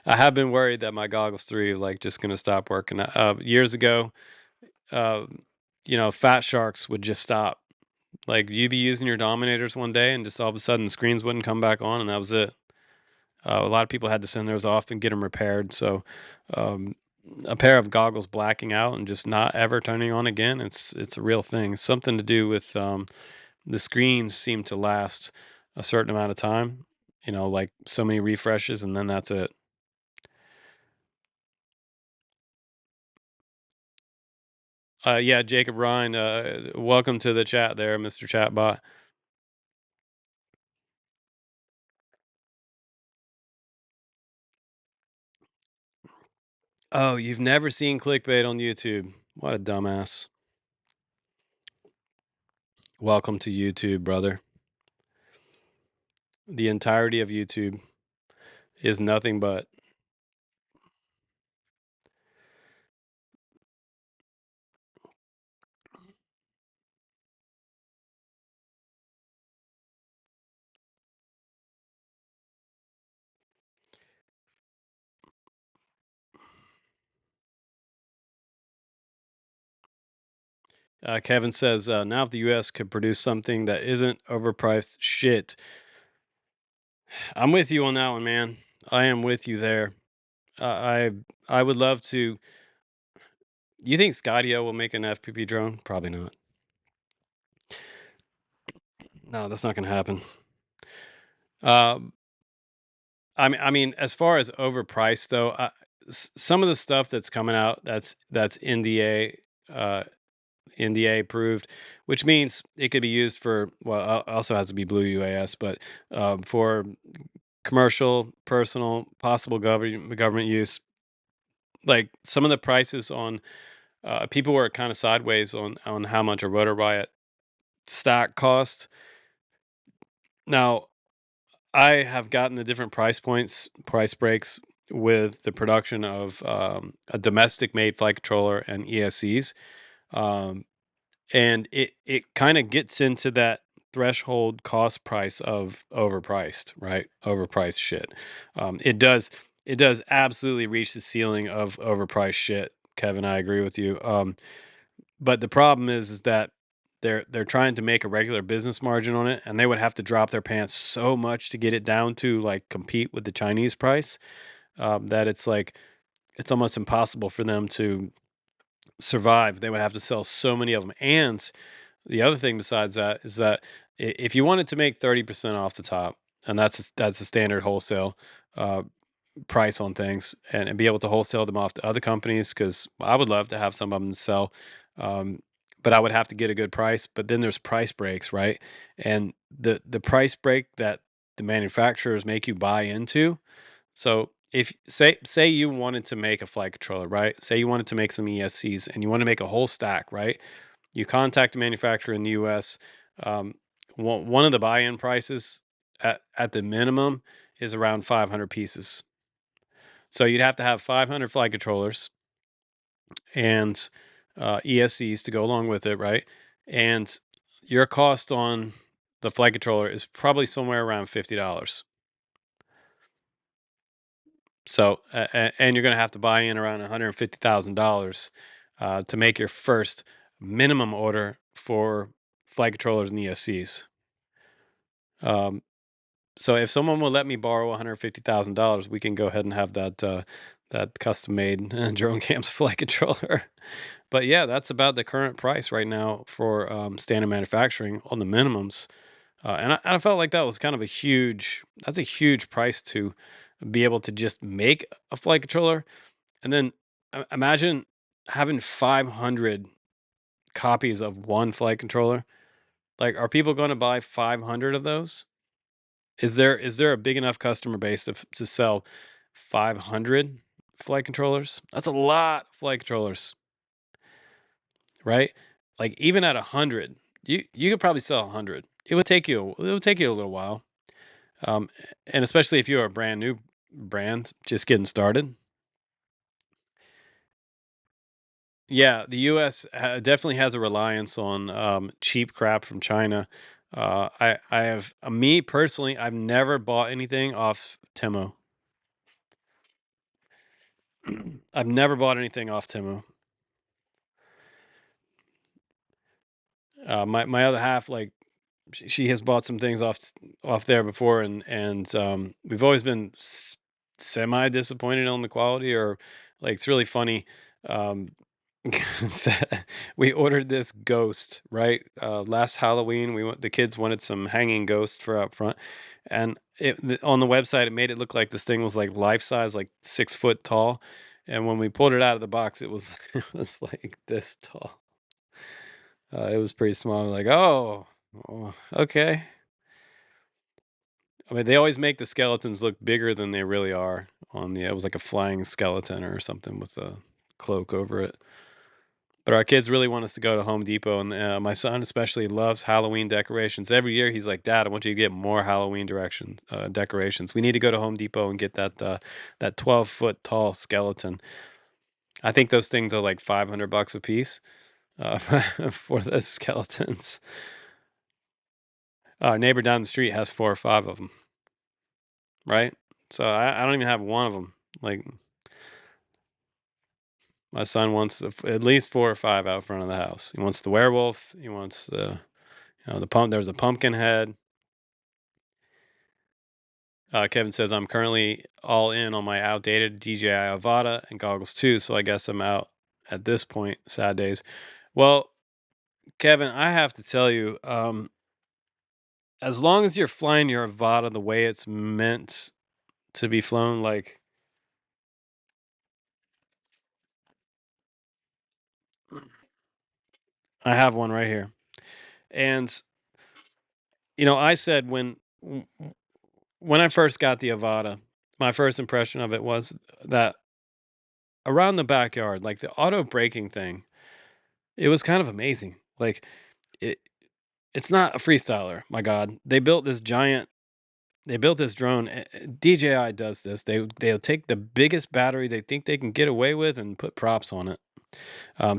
I have been worried that my goggles 3 are like just gonna stop working. Years ago, uh, fat sharks would just stop. Like you'd be using your dominators one day, and just all of a sudden the screens wouldn't come back on, and that was it. A lot of people had to send theirs off and get them repaired. So, um, a pair of goggles blacking out and just not ever turning on again, it's a real thing. It's something to do with the screens seem to last a certain amount of time. Like so many refreshes, and then that's it. Yeah, Jacob Ryan, welcome to the chat there, Mr. Chatbot. Oh, you've never seen clickbait on YouTube. What a dumbass. Welcome to YouTube, brother. The entirety of YouTube is nothing but Kevin says, now if the U.S. could produce something that isn't overpriced shit. I'm with you on that one, man. I am with you there. I would love to. You think Skydio will make an FPV drone? Probably not. No, that's not going to happen. Um, I mean, as far as overpriced though, some of the stuff that's coming out that's uh, NDA approved, which means it could be used for, well, also has to be Blue UAS, but for commercial, personal, possible government use. Like some of the prices on people were kind of sideways on how much a rotor riot stack cost. Now I have gotten the different price breaks with the production of a domestic made flight controller and ESCs. Um, and it kind of gets into that threshold cost price of overpriced, right? Overpriced shit. It does absolutely reach the ceiling of overpriced shit. Kevin, I agree with you. But the problem is that they're trying to make a regular business margin on it, and they would have to drop their pants so much to get it down to like compete with the Chinese price, that it's like it's almost impossible for them to survive. They would have to sell so many of them. And the other thing besides that is that if you wanted to make 30% off the top, and that's a standard wholesale uh, price on things, and be able to wholesale them off to other companies, because I would love to have some of them sell. Um, but I would have to get a good price. But then there's price breaks, right? And the price break that the manufacturers make you buy into. So if say you wanted to make a flight controller, right? Say you wanted to make some ESCs and you want to make a whole stack, right? You contact a manufacturer in the U.S. Um, one of the buy-in prices at the minimum is around 500 pieces. So you'd have to have 500 flight controllers and ESCs to go along with it, right? And your cost on the flight controller is probably somewhere around $50. So, and you're going to have to buy in around $150,000 to make your first minimum order for flight controllers and ESCs. Um, so, if someone will let me borrow $150,000, we can go ahead and have that custom made drone cam's flight controller. But yeah, that's about the current price right now for standard manufacturing on the minimums. And I felt like that was kind of that's a huge price to be able to just make a flight controller. And then imagine having 500 copies of one flight controller. Like, are people going to buy 500 of those? Is there a big enough customer base to sell 500 flight controllers? That's a lot of flight controllers, right? Like even at 100, you could probably sell 100. It would take you a little while. Um, and especially if you're a brand new brand just getting started. Yeah, the U.S. Definitely has a reliance on cheap crap from China. I have me personally, I've never bought anything off Temu. I've never bought anything off Temu. My other half, like she has bought some things off there before, and we've always been semi disappointed on the quality, or like it's really funny. Um, we ordered this ghost, right? Last Halloween, the kids wanted some hanging ghost for up front, and on the website it made it look like this thing was like life size, like 6 foot tall, and when we pulled it out of the box, it was it was like this tall. It was pretty small. Like, oh, okay. I mean, they always make the skeletons look bigger than they really are. It was like a flying skeleton or something with a cloak over it. But our kids really want us to go to Home Depot, and my son especially loves Halloween decorations. Every year he's like, "Dad, I want you to get more Halloween decorations. We need to go to Home Depot and get that 12 foot tall skeleton." I think those things are like $500 a piece for the skeletons. Our neighbor down the street has 4 or 5 of them, right? So I don't even have one of them. Like, My son wants at least 4 or 5 out front of the house. He wants the werewolf. He wants the pump. There's a pumpkin head. Kevin says I'm currently all in on my outdated DJI Avata and goggles too, so I guess I'm out at this point. Sad days. Well, Kevin, I have to tell you, as long as you're flying your Avata the way it's meant to be flown, like I have one right here, and I said when I first got the Avata, my first impression of it was that around the backyard, like the auto braking thing, it was kind of amazing. Like it, it's not a freestyler. My God, they built this drone. DJI does this. They'll take the biggest battery they think they can get away with and put props on it.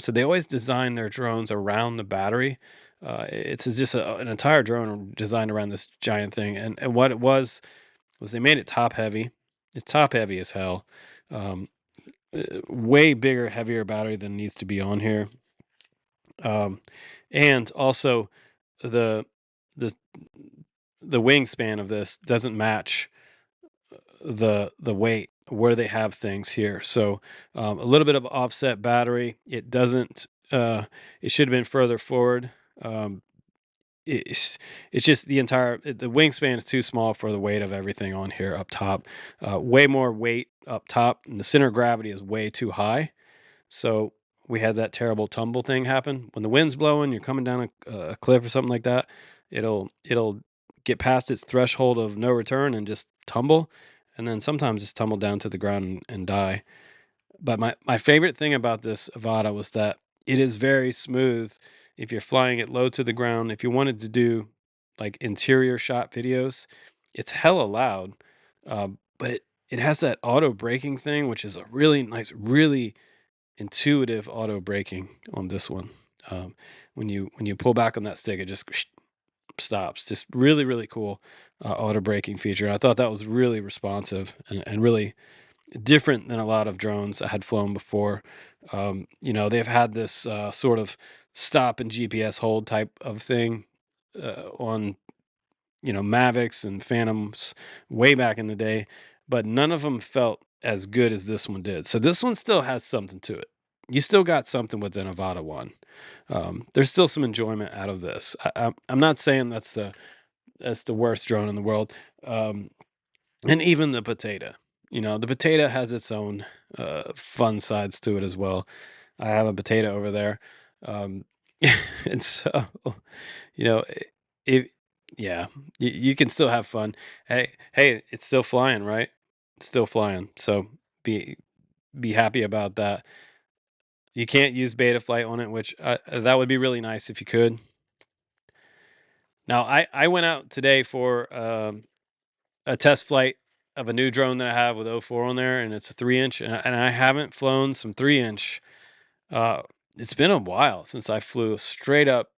So they always design their drones around the battery. It's just an entire drone designed around this giant thing. And what it was they made it top heavy. It's top heavy as hell. Um, Way bigger, heavier battery than needs to be on here. And also the the the wingspan of this doesn't match the weight where they have things here. So a little bit of offset battery. It doesn't. It should have been further forward. Um, it's just the wingspan is too small for the weight of everything on here up top. Way more weight up top, and the center of gravity is way too high. So we had that terrible tumble thing happen when the wind's blowing. You're coming down a cliff or something like that. It'll get past its threshold of no return and just tumble, and then sometimes just tumble down to the ground and die. But my favorite thing about this Avata was that it is very smooth if you're flying it low to the ground. If you wanted to do like interior shot videos, it's hella loud, but it has that auto braking thing, which is a really nice, really intuitive auto braking on this one. When you pull back on that stick, it just stops. Just really, really cool auto braking feature. I thought that was really responsive and really different than a lot of drones I had flown before. They've had this sort of stop and GPS hold type of thing on Mavics and Phantoms way back in the day, but none of them felt as good as this one did. So this one still has something to it. You still got something with the Nevada one. There's still some enjoyment out of this. I'm not saying that's the worst drone in the world. And even the Potato. The Potato has its own fun sides to it as well. I have a Potato over there. Um, and so, you know, if yeah, you can still have fun. Hey, it's still flying, right? It's still flying. So be happy about that. You can't use beta flight on it, which that would be really nice if you could. Now, I went out today for a test flight of a new drone that I have with 04 on there, and it's a 3-inch, and I haven't flown some 3-inch. It's been a while since I flew a straight up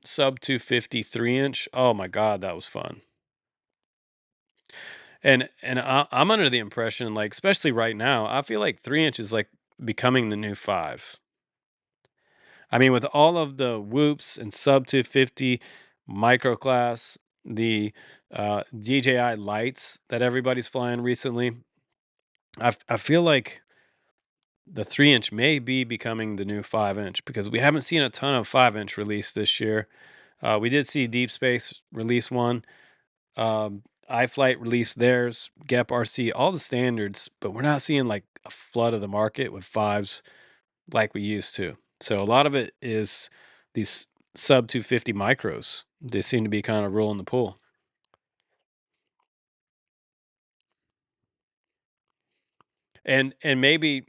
sub 250 3-inch. Oh my god, that was fun. And I'm under the impression, like especially right now, I feel like 3-inch is like becoming the new 5. I mean, with all of the whoops and sub 250 micro class, the DJI lights that everybody's flying recently, I feel like the 3-inch may be becoming the new 5-inch because we haven't seen a ton of 5-inch release this year. We did see Deep Space release one, iFlight release theirs, Gep RC, all the standards, but we're not seeing like a flood of the market with 5s like we used to. So a lot of it is these sub 250 micros. They seem to be kind of ruling the pool. And maybe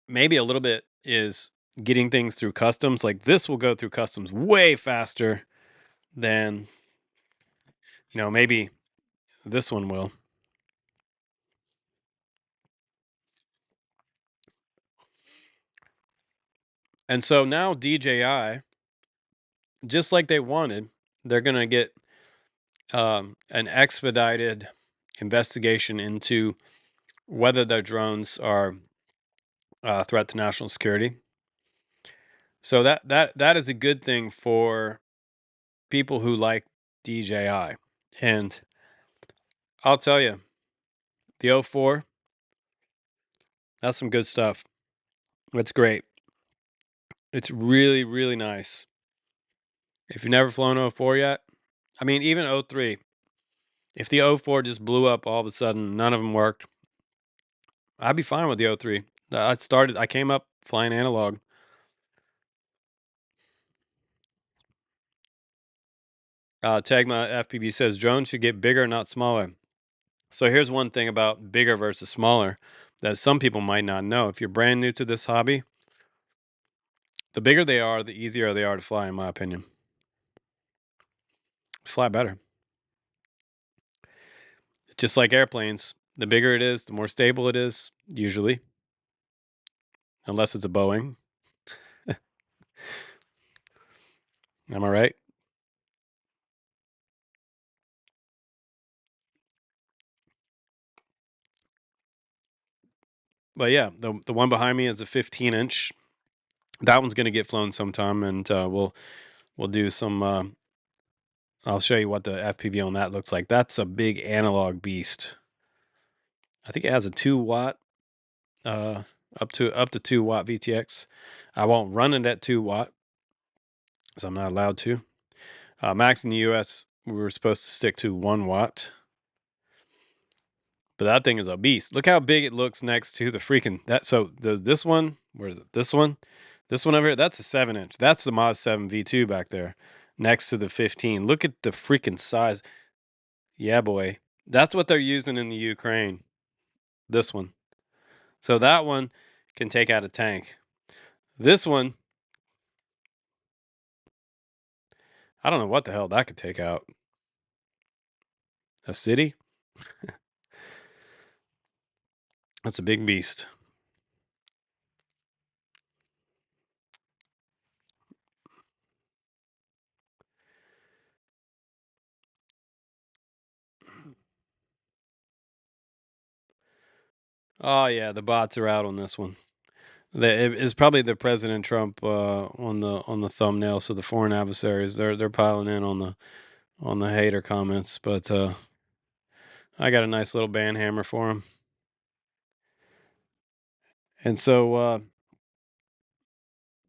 a little bit is getting things through customs. Like this will go through customs way faster than maybe this one will. And so now DJI, just like they wanted, they're going to get an expedited investigation into whether their drones are threat to national security. So that is a good thing for people who like DJI. And I'll tell you, the 04, that's some good stuff. It's great. It's really, really nice. If you've never flown 04 yet, I mean, even 03, if the 04 just blew up all of a sudden, none of them worked, I'd be fine with the 03. I came up flying analog. Tagma FPV says drones should get bigger, not smaller. So here's one thing about bigger versus smaller that some people might not know. If you're brand new to this hobby, the bigger they are, the easier they are to fly, in my opinion. Fly better. Just like airplanes, the bigger it is, the more stable it is, usually. Unless it's a Boeing. Am I right? But yeah, the one behind me is a 15-inch. That one's going to get flown sometime, and we'll do some. I'll show you what the FPV on that looks like. That's a big analog beast. I think it has a 2-watt, up to 2-watt VTX. I won't run it at 2-watt, because I'm not allowed to. Max in the US, we were supposed to stick to 1-watt. But that thing is a beast. Look how big it looks next to the freaking that. So there's this one. Where is it? This one over here. That's a 7-inch. That's the Mod 7 V2 back there, next to the 15. Look at the freaking size. Yeah, boy. That's what they're using in the Ukraine. This one. So that one can take out a tank. This one, I don't know what the hell that could take out. A city? That's a big beast. Oh yeah, the bots are out on this one. It is probably the President Trump on the thumbnail. So the foreign adversaries, they're piling in on the hater comments. But I got a nice little band hammer for them. And so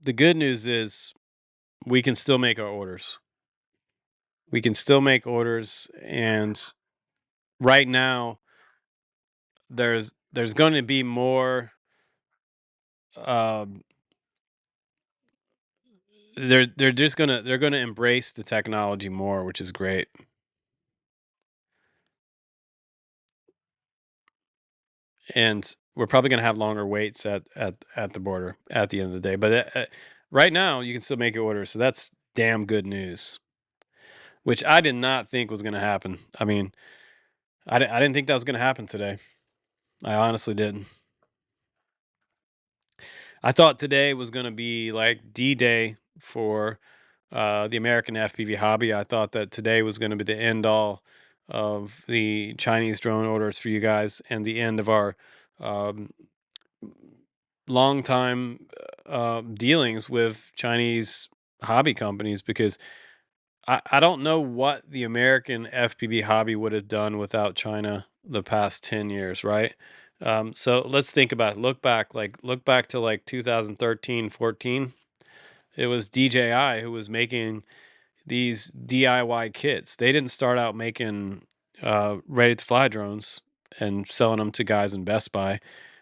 the good news is we can still make our orders. We can still make orders, and right now there's going to be more. They're just gonna embrace the technology more, which is great. And we're probably gonna have longer waits at the border at the end of the day. But right now, you can still make your order, so that's damn good news. Which I did not think was gonna happen. I mean, I didn't think that was gonna happen today. I honestly didn't. I thought today was gonna be like D-Day for the American FPV hobby. I thought that today was gonna be the end all of the Chinese drone orders for you guys, and the end of our um, long time dealings with Chinese hobby companies, because I don't know what the American FPV hobby would have done without China the past 10 years, right? So let's think about it. Look back to like 2013, 14. It was DJI who was making these DIY kits. They didn't start out making ready to fly drones and selling them to guys in Best Buy.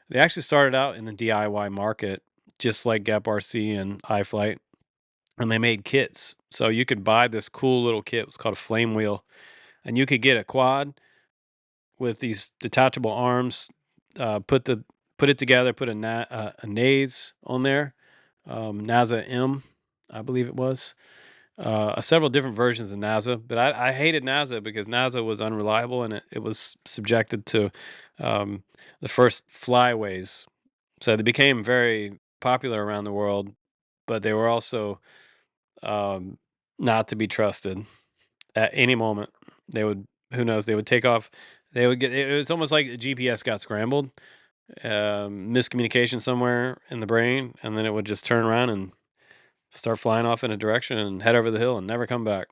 They actually started out in the DIY market, just like Gap RC and iFlight, and they made kits. So you could buy this cool little kit. It was called a flame wheel, and you could get a quad with these detachable arms. Put it together. Put a NAS on there, NASA M, I believe it was. Several different versions of NASA, but I hated NASA because NASA was unreliable, and it was subjected to the first flyways. So they became very popular around the world, but they were also not to be trusted at any moment. They would, who knows, they would take off. They would get, it was almost like the GPS got scrambled. miscommunication somewhere in the brain, and then it would just turn around and start flying off in a direction and head over the hill and never come back.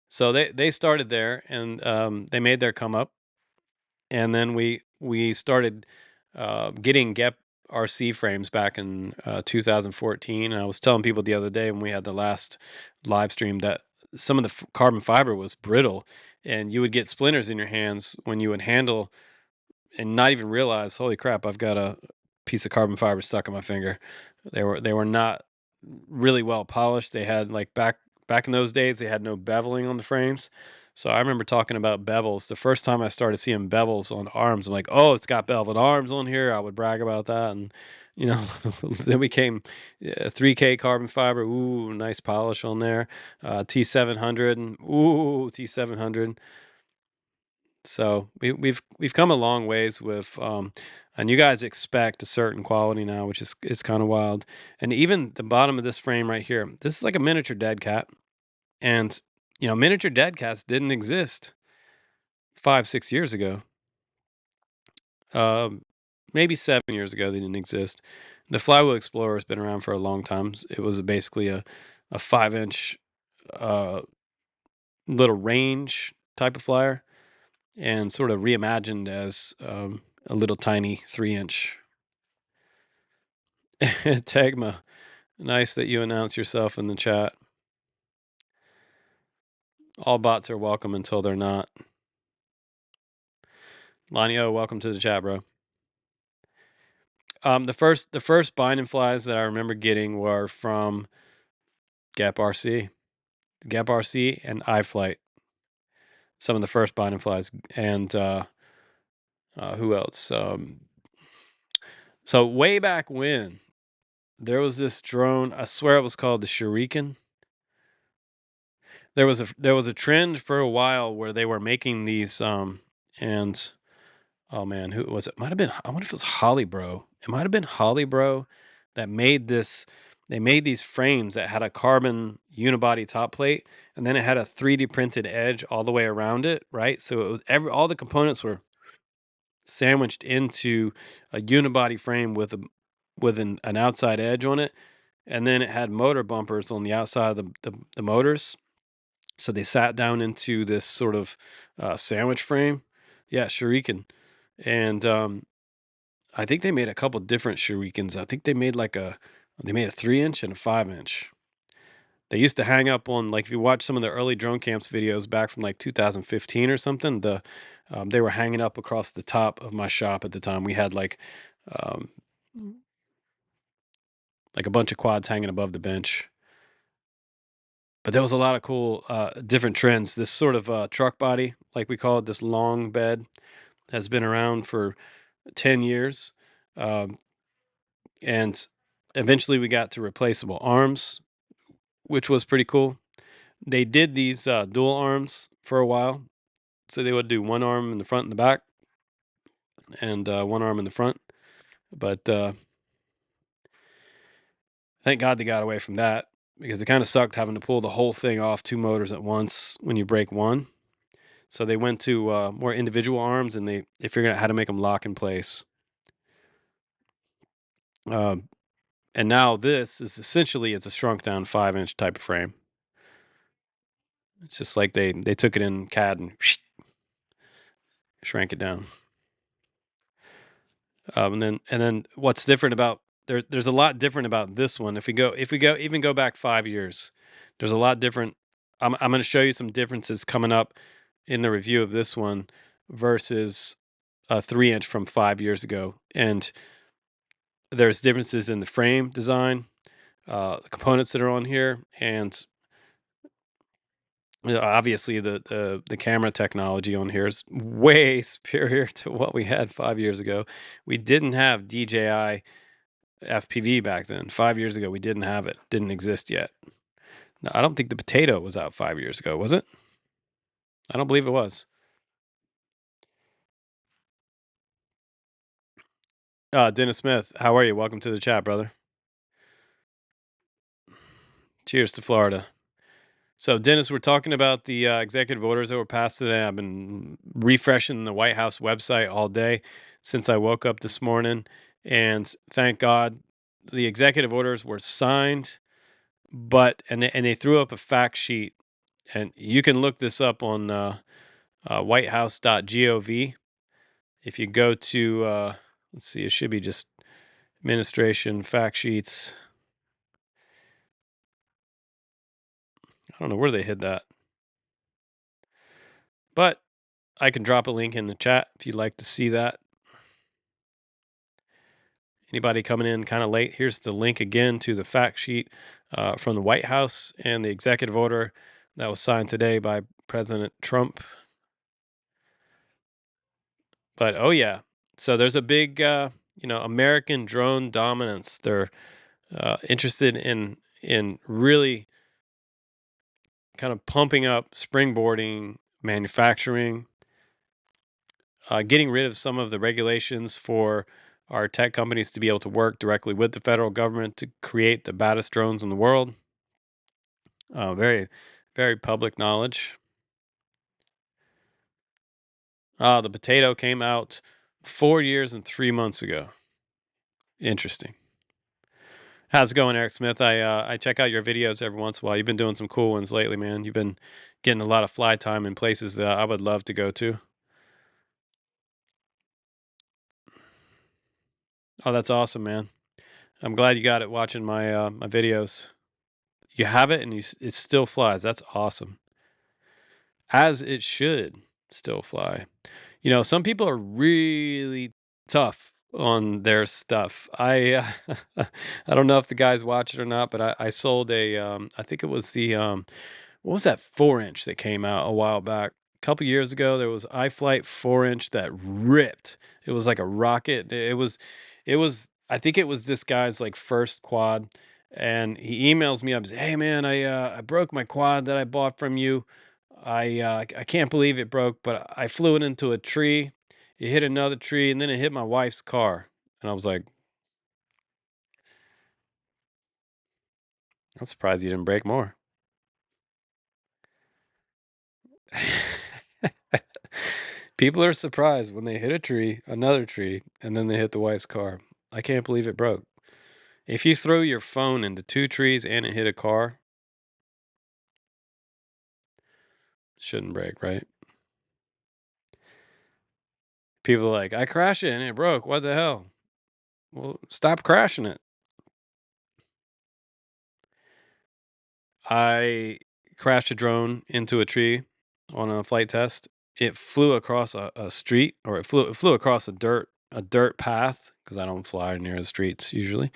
So they started there, and they made their come up, and then we started getting Gep RC frames back in 2014. And I was telling people the other day when we had the last live stream that some of the carbon fiber was brittle, and you would get splinters in your hands when you would handle and not even realize, holy crap, I've got a piece of carbon fiber stuck in my finger. They were not really well polished. They had like back in those days, they had no beveling on the frames. So I remember talking about bevels. The first time I started seeing bevels on arms, I'm like, oh, it's got beveled arms on here. I would brag about that. And, you know, then we came 3K carbon fiber. Ooh, nice polish on there. T700. And, ooh, T700. So we've come a long ways with, and you guys expect a certain quality now, which is kind of wild. And even the bottom of this frame right here, this is like a miniature dead cat, and miniature dead cats didn't exist 5-6 years ago. Um, Maybe 7 years ago they didn't exist. The Flywheel Explorer has been around for a long time. It was basically a 5-inch uh, little range type of flyer, and sort of reimagined as a little tiny 3-inch. Tagma, nice that you announce yourself in the chat. All bots are welcome until they're not. Lonnie O, welcome to the chat, bro. The first binding flies that I remember getting were from Gap RC, and iFlight. Some of the first binding flies, and who else? So way back when, there was this drone. I swear it was called the Shuriken. There was a trend for a while where they were making these, and oh man, who was it? Might have been, I wonder if it was Hollybro. It might have been Hollybro that made this. They made these frames that had a carbon unibody top plate, and then it had a 3D printed edge all the way around it, right? So it was all the components were sandwiched into a unibody frame with an outside edge on it, and then it had motor bumpers on the outside of the motors. So they sat down into this sort of sandwich frame. Yeah, Shuriken. And I think they made a couple different Shurikens. I think they made a 3-inch and a 5-inch. They used to hang up on, like, if you watch some of the early drone camps videos back from like 2015 or something, they were hanging up across the top of my shop at the time. We had um, like a bunch of quads hanging above the bench. But there was a lot of cool different trends. This sort of truck body, like we call it, this long bed, has been around for 10 years. Um, and eventually we got to replaceable arms, which was pretty cool. They did these dual arms for a while. So they would do one arm in the front and the back, and one arm in the front. But thank God they got away from that, because it kind of sucked having to pull the whole thing off 2 motors at once when you break one. So they went to more individual arms, and they figured out how to make them lock in place. And now this is essentially, it's a shrunk down 5-inch type of frame. It's just like they took it in CAD and shrank it down. And then what's different about there's a lot different about this one. If we go back 5 years, there's a lot different. I'm going to show you some differences coming up in the review of this one versus a 3-inch from 5 years ago. And there's differences in the frame design, the components that are on here, and obviously the camera technology on here is way superior to what we had 5 years ago. We didn't have DJI FPV back then. 5 years ago, we didn't have it. Didn't exist yet. No, I don't think the Potato was out 5 years ago, was it? I don't believe it was. Dennis Smith, how are you? Welcome to the chat, brother. Cheers to Florida. So, Dennis, we're talking about the executive orders that were passed today. I've been refreshing the White House website all day since I woke up this morning. And thank God the executive orders were signed, but, and they threw up a fact sheet. And you can look this up on whitehouse.gov. If you go to, let's see, it should be just administration fact sheets. I don't know where they hid that, but I can drop a link in the chat if you'd like to see that. Anybody coming in kind of late, here's the link again to the fact sheet from the White House and the executive order that was signed today by President Trump. But oh yeah, so there's a big, American drone dominance. They're interested in really kind of pumping up springboarding manufacturing, getting rid of some of the regulations for our tech companies to be able to work directly with the federal government to create the baddest drones in the world. Very, very public knowledge. The potato came out 4 years and 3 months ago. Interesting. How's it going, Eric Smith? I check out your videos every once in a while. You've been doing some cool ones lately, man. You've been getting a lot of fly time in places that I would love to go to. Oh, that's awesome, man. I'm glad you got it watching my my videos. You have it and it still flies. That's awesome. As it should still fly. Some people are really tough on their stuff. I don't know if the guys watch it or not, but I sold a I think it was the what was that 4-inch that came out a while back? A couple years ago, there was iFlight 4-inch that ripped. It was like a rocket. It was I think it was this guy's like first quad, and he emails me up and says, "Hey man, I broke my quad that I bought from you. I can't believe it broke, but I flew it into a tree. It hit another tree, and then it hit my wife's car." And I was like, "I'm surprised you didn't break more." People are surprised when they hit a tree, another tree, and then they hit the wife's car. I can't believe it broke. If you throw your phone into 2 trees and it hit a car, it shouldn't break, right? People are like, "I crashed it and it broke. What the hell?" Well, stop crashing it. I crashed a drone into a tree on a flight test. It flew across a street, or it flew across a dirt path because I don't fly near the streets usually.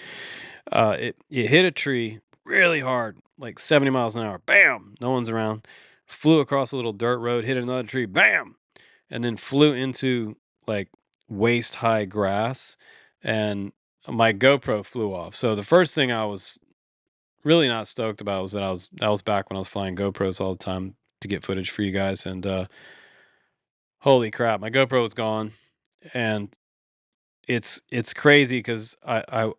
It hit a tree really hard, like 70 miles an hour. Bam! No one's around. Flew across a little dirt road, hit another tree. Bam! And then flew into like waist high grass, and my GoPro flew off. So the first thing I was really not stoked about was that was back when I was flying GoPros all the time to get footage for you guys, and holy crap, my GoPro was gone, and it's crazy because I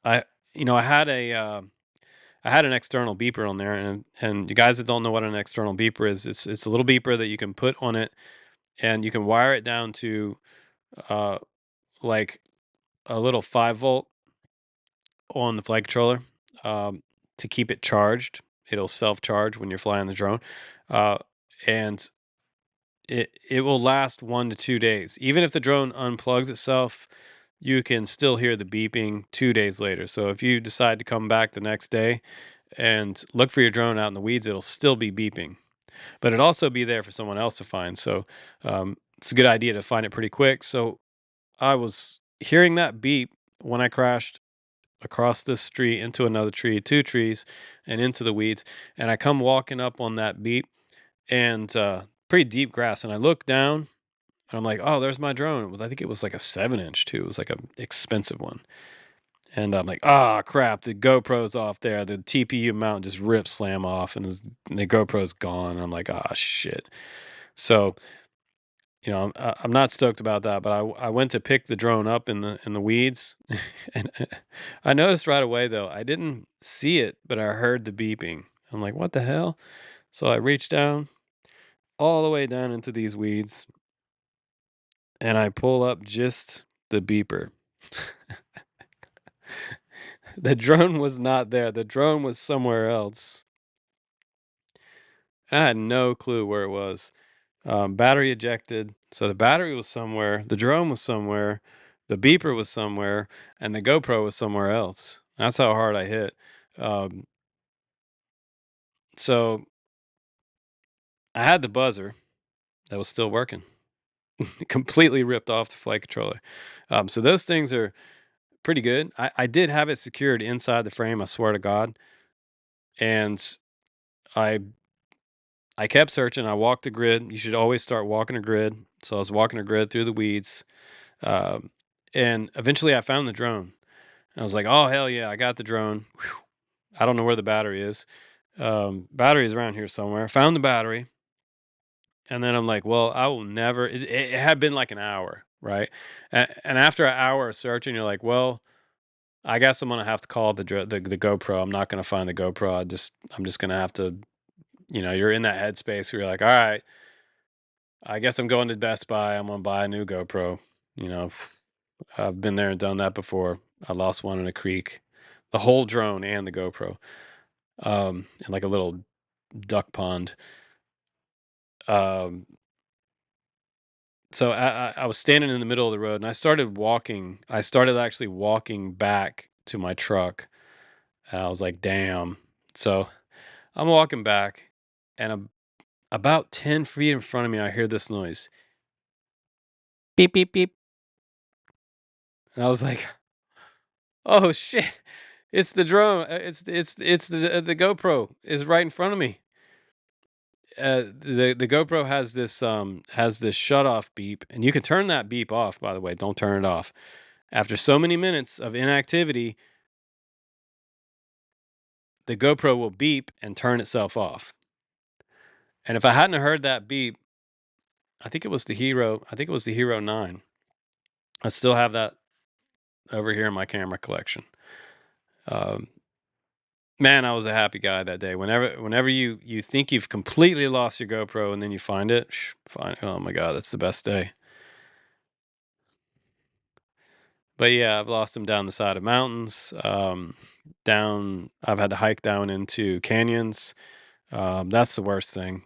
I had I had an external beeper on there, and you guys that don't know what an external beeper is, it's a little beeper that you can put on it, and you can wire it down to uh like a little 5 volt on the flight controller, um, to keep it charged. It'll self charge when you're flying the drone, uh, and it will last 1 to 2 days. Even if the drone unplugs itself, you can still hear the beeping 2 days later. So if you decide to come back the next day and look for your drone out in the weeds, it'll still be beeping, but it'll also be there for someone else to find. So it's a good idea to find it pretty quick. So I was hearing that beep when I crashed across this street into another tree, 2 trees, and into the weeds. And I come walking up on that beep, and pretty deep grass. And I look down, and I'm like, "Oh, there's my drone." I think it was like a 7-inch too. It was like a expensive one. And I'm like, "Ah, crap! The GoPro's off there. The TPU mount just rip slam off, and the GoPro's gone." And I'm like, "Ah, shit." So I'm not stoked about that, but I went to pick the drone up in the weeds, and I noticed right away though I didn't see it, but I heard the beeping. I'm like, "What the hell?" So I reach down all the way down into these weeds and I pull up just the beeper. The drone was not there. The drone was somewhere else. I had no clue where it was. Battery ejected. So the battery was somewhere, the drone was somewhere, the beeper was somewhere, and the GoPro was somewhere else. That's how hard I hit. Um, so I had the buzzer that was still working, completely ripped off the flight controller. So those things are pretty good. I did have it secured inside the frame, I swear to God. And I I kept searching. I walked the grid. You should always start walking a grid. So I was walking a grid through the weeds. Um, and eventually I found the drone. I was like, oh, hell yeah, I got the drone. Whew. I don't know where the battery is. Battery is around here somewhere. Found the battery. And then I'm like, well, I will never. It had been like an hour, right? And after an hour of searching, you're like, well, I guess I'm gonna have to call the GoPro. I'm not gonna find the GoPro. I'm just gonna have to. You're in that headspace where you're like, all right, I guess I'm going to Best Buy. I'm gonna buy a new GoPro. You know, I've been there and done that before. I lost one in a creek, the whole drone and the GoPro, in like a little duck pond. Um, so I was standing in the middle of the road and I started walking. I started actually walking back to my truck. And I was like, damn. So I'm walking back and about 10 feet in front of me, I hear this noise. Beep, beep, beep. And I was like, oh shit. It's the drone. It's the GoPro is right in front of me. The GoPro has this shut off beep, and you can turn that beep off. By the way, don't turn it off. After so many minutes of inactivity, the GoPro will beep and turn itself off. And if I hadn't heard that beep, I think it was the Hero. I think it was the Hero 9. I still have that over here in my camera collection. Um, Man, I was a happy guy that day. Whenever you think you've completely lost your GoPro and then you find it, fine. Oh my God, that's the best day. But yeah, I've lost them down the side of mountains. I've had to hike down into canyons. That's the worst thing.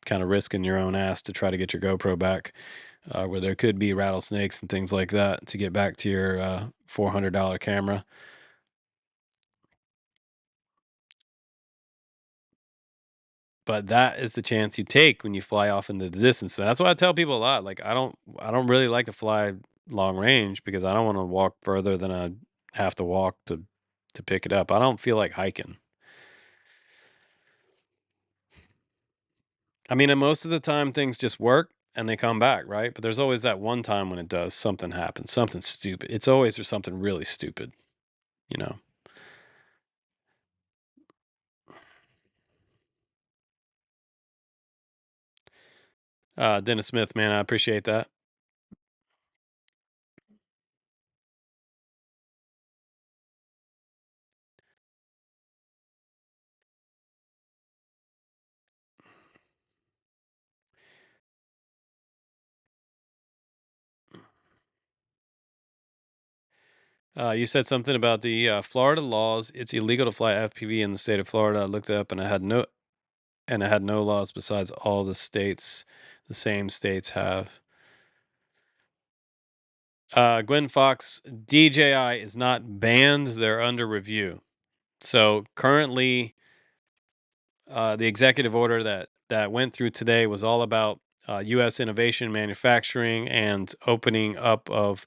Kind of risking your own ass to try to get your GoPro back, where there could be rattlesnakes and things like that to get back to your $400 camera. But that is the chance you take when you fly off into the distance. And that's why I tell people a lot. Like I don't really like to fly long range because I don't want to walk further than I have to walk to pick it up. I don't feel like hiking. I mean, and most of the time things just work and they come back, right? But there's always that one time when it does, something happens, something stupid. It's always there's something really stupid, you know. Dennis Smith, man, I appreciate that. You said something about the Florida laws. It's illegal to fly FPV in the state of Florida. I looked it up and I had no laws besides all the same states have. Gwen Fox, DJI is not banned, they're under review. So currently, the executive order that went through today was all about U.S. innovation, manufacturing, and opening up of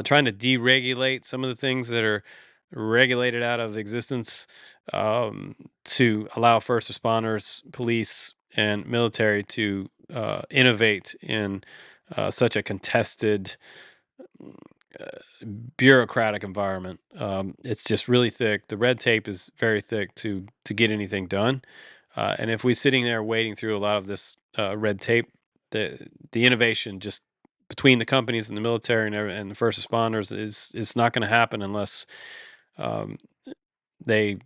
trying to deregulate some of the things that are regulated out of existence, to allow first responders, police, and military to innovate in such a contested, bureaucratic environment. It's just really thick. The red tape is very thick to get anything done. And if we're sitting there waiting through a lot of this red tape, the innovation just between the companies and the military and the first responders is not going to happen unless um, they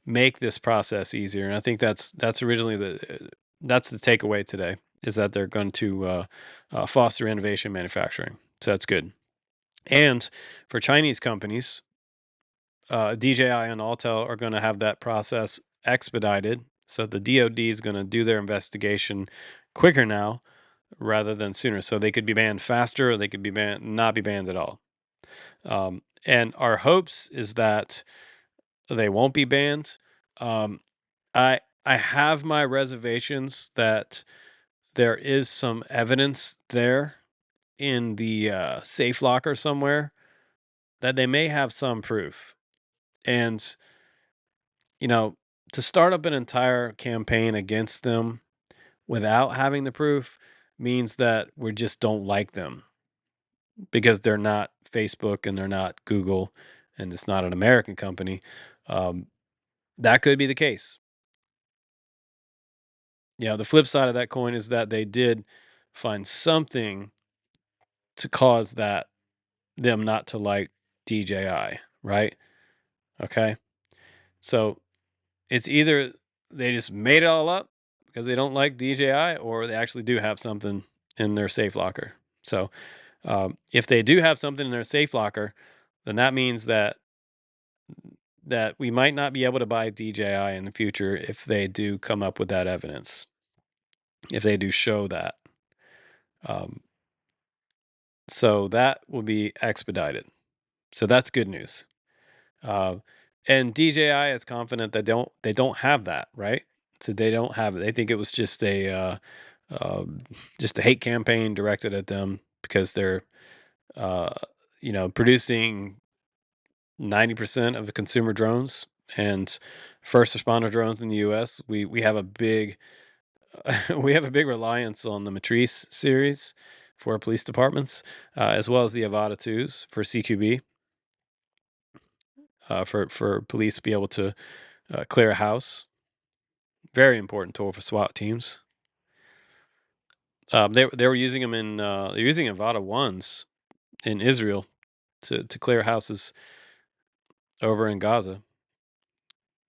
make this process easier. And I think that's originally that's the takeaway today, is that they're going to foster innovation in manufacturing. So that's good. And for Chinese companies, DJI and Altel are going to have that process expedited. So the DoD is going to do their investigation quicker now rather than sooner. So they could be banned faster, or they could be banned, not be banned at all. And our hopes is that they won't be banned. Um, I have my reservations that there is some evidence there in the safe locker somewhere that they may have some proof. And you know, to start up an entire campaign against them without having the proof means that we just don't like them, because they're not Facebook and they're not Google and it's not an American company. Um, that could be the case. The flip side of that coin is that they did find something to cause that them not to like DJI, right? Okay. So it's either they just made it all up because they don't like DJI, or they actually do have something in their safe locker. So if they do have something in their safe locker, then that means that we might not be able to buy DJI in the future if they do come up with that evidence, if they do show that. Um, so that will be expedited. So that's good news. Uh, and DJI is confident that they don't have that, right? So they don't have it. They think it was just a hate campaign directed at them because they're uh, producing 90% of the consumer drones and first responder drones in the U.S. We have a big we have a big reliance on the Matrice series for police departments, as well as the Avata 2s for CQB, for police to be able to clear a house. Very important tool for SWAT teams. They were using them they're using Avata 1s in Israel to clear houses over in Gaza.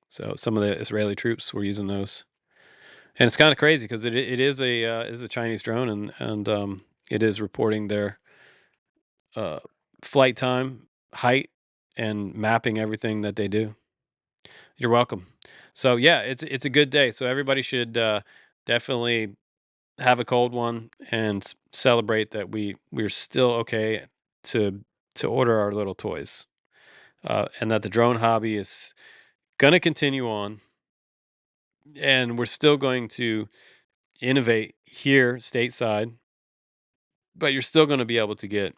So some of the Israeli troops were using those, and it's kind of crazy because it is a Chinese drone, and it is reporting their uh, flight time, height, and mapping everything that they do. You're welcome. So yeah, it's a good day. So everybody should definitely have a cold one and celebrate that we're still okay to order our little toys, and that the drone hobby is going to continue on, and we're still going to innovate here stateside, but you're still going to be able to get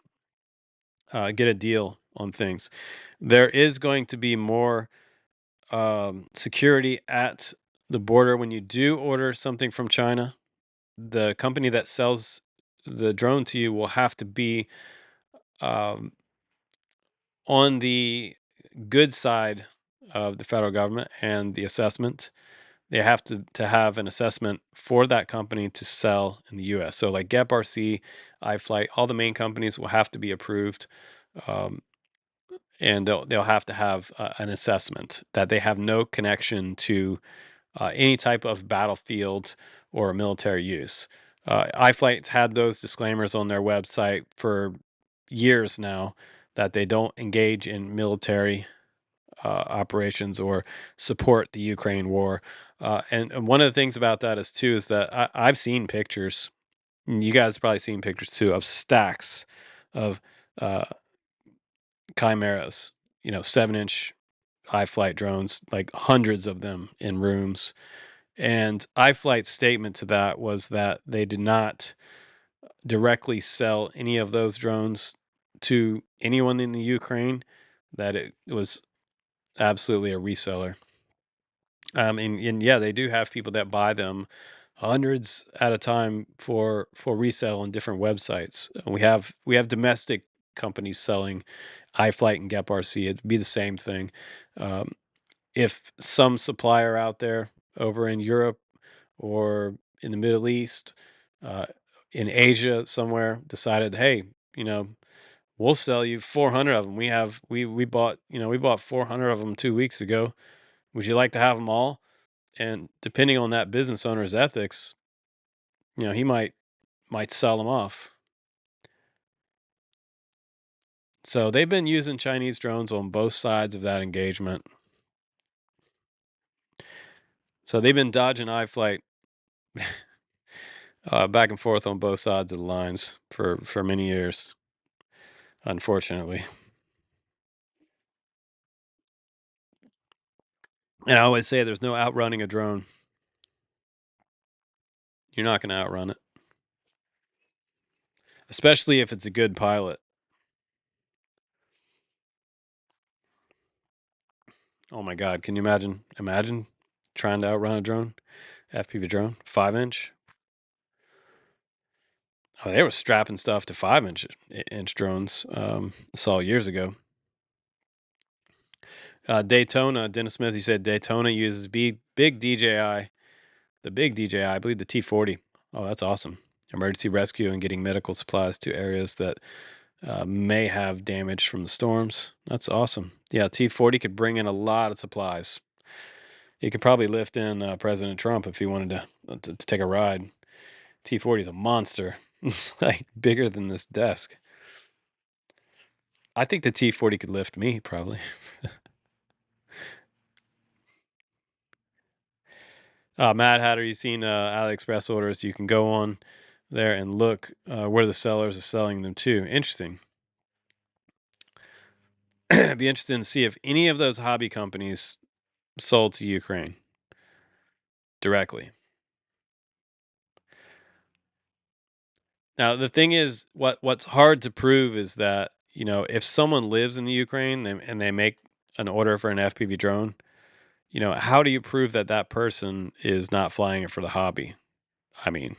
a deal on things. There is going to be more security at the border when you do order something from China. The company that sells the drone to you will have to be um, on the good side of the federal government and the assessment. They have to have an assessment for that company to sell in the U.S. So like GetRC, iFlight, all the main companies will have to be approved, um, and they'll have to have an assessment that they have no connection to any type of battlefield or military use. iFlight's had those disclaimers on their website for years now that they don't engage in military operations or support the Ukraine war. And one of the things about that is that I've seen pictures. And you guys have probably seen pictures too of stacks of uh, chimeras, 7-inch iFlight drones, like hundreds of them in rooms. And iFlight's statement to that was that they did not directly sell any of those drones to anyone in the Ukraine, that it was absolutely a reseller. And yeah, they do have people that buy them hundreds at a time for resale on different websites. We have domestic companies selling iFlight and GetRC. It'd be the same thing. Um, if some supplier out there over in Europe or in the Middle East, uh, in Asia somewhere, decided, hey, you know, we'll sell you 400 of them. We bought 400 of them 2 weeks ago. Would you like to have them all? And depending on that business owner's ethics, he might sell them off. So they've been using Chinese drones on both sides of that engagement. So they've been dodging iFlight back and forth on both sides of the lines for many years, unfortunately. And I always say there's no outrunning a drone. You're not going to outrun it, especially if it's a good pilot. Oh my God. Can you imagine trying to outrun a drone? FPV drone, 5-inch. Oh, they were strapping stuff to 5-inch drones. I saw years ago. Daytona, Dennis Smith, he said Daytona uses big DJI, the big DJI, I believe the T40. Oh, that's awesome. Emergency rescue and getting medical supplies to areas that may have damage from the storms. That's awesome. Yeah, T40 could bring in a lot of supplies. He could probably lift in President Trump if he wanted to take a ride. T40 is a monster. It's like bigger than this desk. I think the T40 could lift me, probably. Mad Hatter, you've seen AliExpress orders. You can go on there and look where the sellers are selling them to. Interesting. Be interested to see if any of those hobby companies sold to Ukraine directly. Now, the thing is, what's hard to prove is that, if someone lives in the Ukraine and they make an order for an FPV drone, how do you prove that that person is not flying it for the hobby? I mean,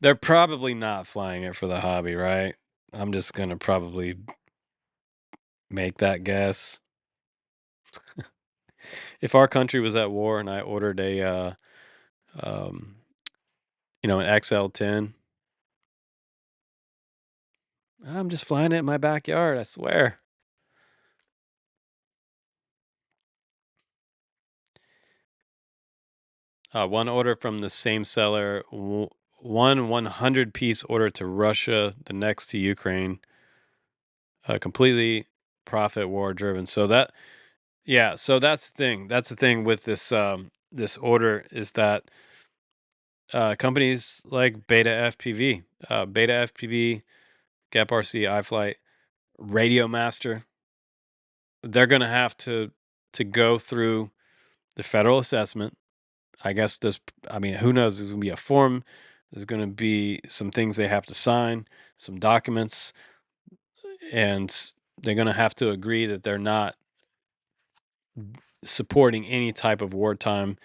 they're probably not flying it for the hobby, right? I'm just going to probably make that guess. If our country was at war and I ordered um, an XL10, I'm just flying it in my backyard, I swear. One order from the same seller, one 100-piece order to Russia, the next to Ukraine. Completely profit war driven. So that's the thing. That's the thing with this order is that companies like Beta FPV, Gap RC, iFlight, Radio Master, they're going to have to go through the federal assessment. I guess who knows? There's going to be a form. There's going to be some things they have to sign, some documents, and they're going to have to agree that they're not supporting any type of wartime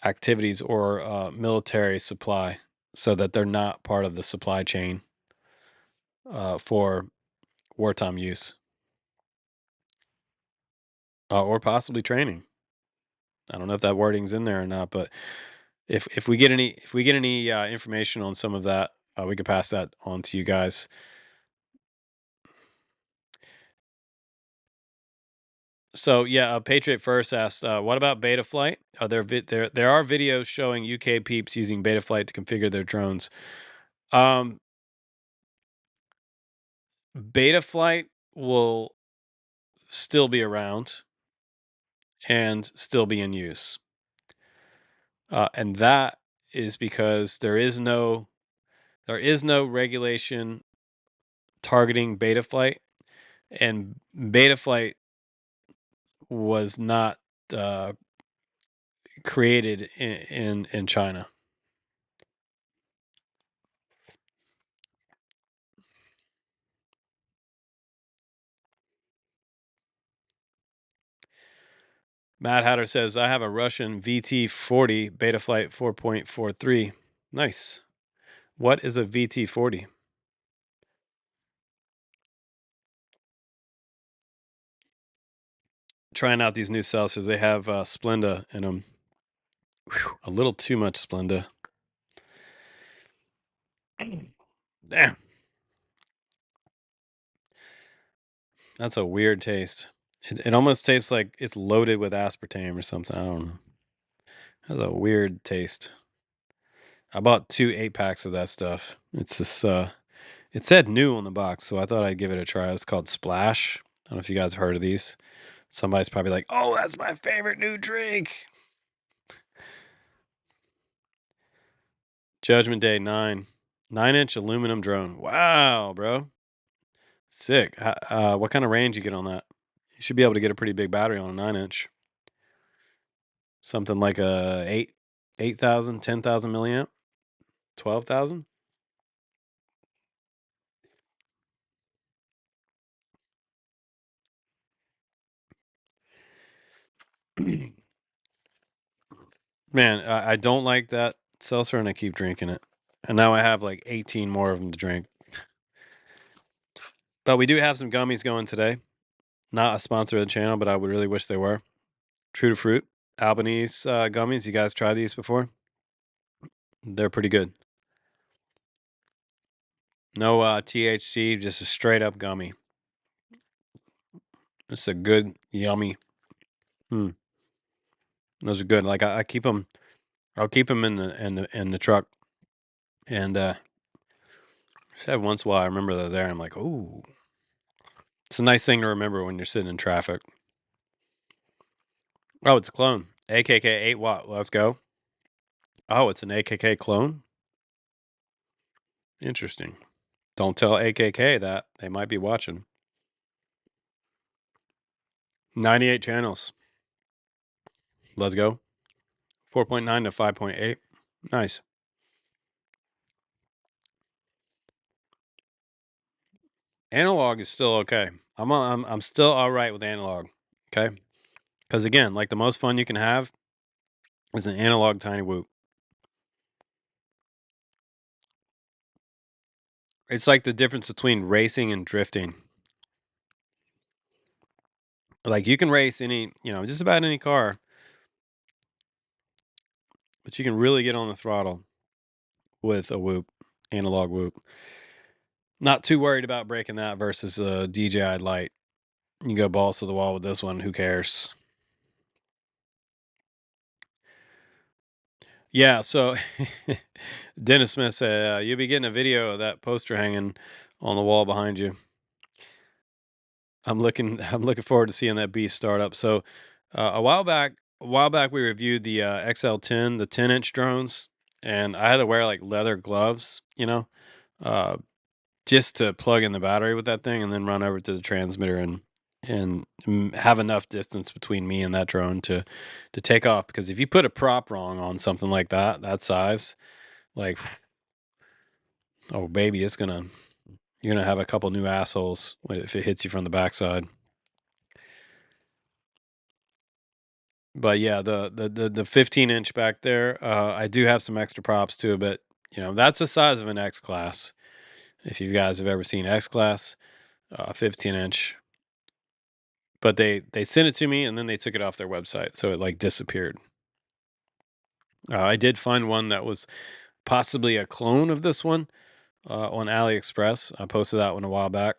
activities or military supply, so that they're not part of the supply chain for wartime use or possibly training. I don't know if that wording's in there or not, but if we get any information on some of that, we could pass that on to you guys. So yeah, Patriot First asked, "What about Betaflight? Are there there are videos showing UK peeps using Betaflight to configure their drones." Betaflight will still be around and still be in use, and that is because there is no regulation targeting Betaflight, and Betaflight was not created in China. Matt Hatter says, I have a Russian VT40 Betaflight 4.43. Nice. What is a VT40? Trying out these new seltzers. They have Splenda in them. Whew, a little too much Splenda. Damn. That's a weird taste. It almost tastes like it's loaded with aspartame or something. I don't know. It has a weird taste. I bought 2 8-packs of that stuff. It's this it said new on the box, so I thought I'd give it a try. It's called Splash. I don't know if you guys heard of these. Somebody's probably like, "Oh, that's my favorite new drink." Judgment Day 9. 9-inch aluminum drone. Wow, bro. Sick. What kind of range you get on that? You should be able to get a pretty big battery on a 9-inch. Something like a 8,000, 10,000 milliamp, 12,000. Man, I don't like that seltzer, and I keep drinking it. And now I have like 18 more of them to drink. But we do have some gummies going today. Not a sponsor of the channel, but I would really wish they were. True to Fruit, Albanese gummies. You guys tried these before? They're pretty good. No THC, just a straight up gummy. It's a good, yummy. Those are good. Like I keep them. I'll keep them in the truck, and just every once in a while I remember they're there. And I'm like, ooh, it's a nice thing to remember when you're sitting in traffic. Oh, it's a clone. AKK 8 watt. Let's go. Oh, it's an AKK clone. Interesting. Don't tell AKK that. They might be watching. 98 channels. Let's go. 4.9 to 5.8. Nice. Analog is still okay. I'm still all right with analog. Okay, because again, like the most fun you can have is an analog tiny whoop. It's like the difference between racing and drifting. Like you can race any, just about any car, but you can really get on the throttle with a whoop, analog whoop. Not too worried about breaking that versus a DJI Lite. You go balls to the wall with this one. Who cares? Yeah. So Dennis Smith said you'll be getting a video of that poster hanging on the wall behind you. I'm looking forward to seeing that beast start up. So a while back we reviewed the XL10, the 10-inch drones, and I had to wear like leather gloves, uh, just to plug in the battery with that thing and then run over to the transmitter and have enough distance between me and that drone to take off. Because if you put a prop wrong on something like that size, like, oh baby, you're gonna have a couple new assholes if it hits you from the backside. But yeah, the 15-inch back there, I do have some extra props too, but that's the size of an X class. If you guys have ever seen X class, 15-inch. But they sent it to me and then they took it off their website, so it like disappeared. I did find one that was possibly a clone of this one on AliExpress. I posted that one a while back.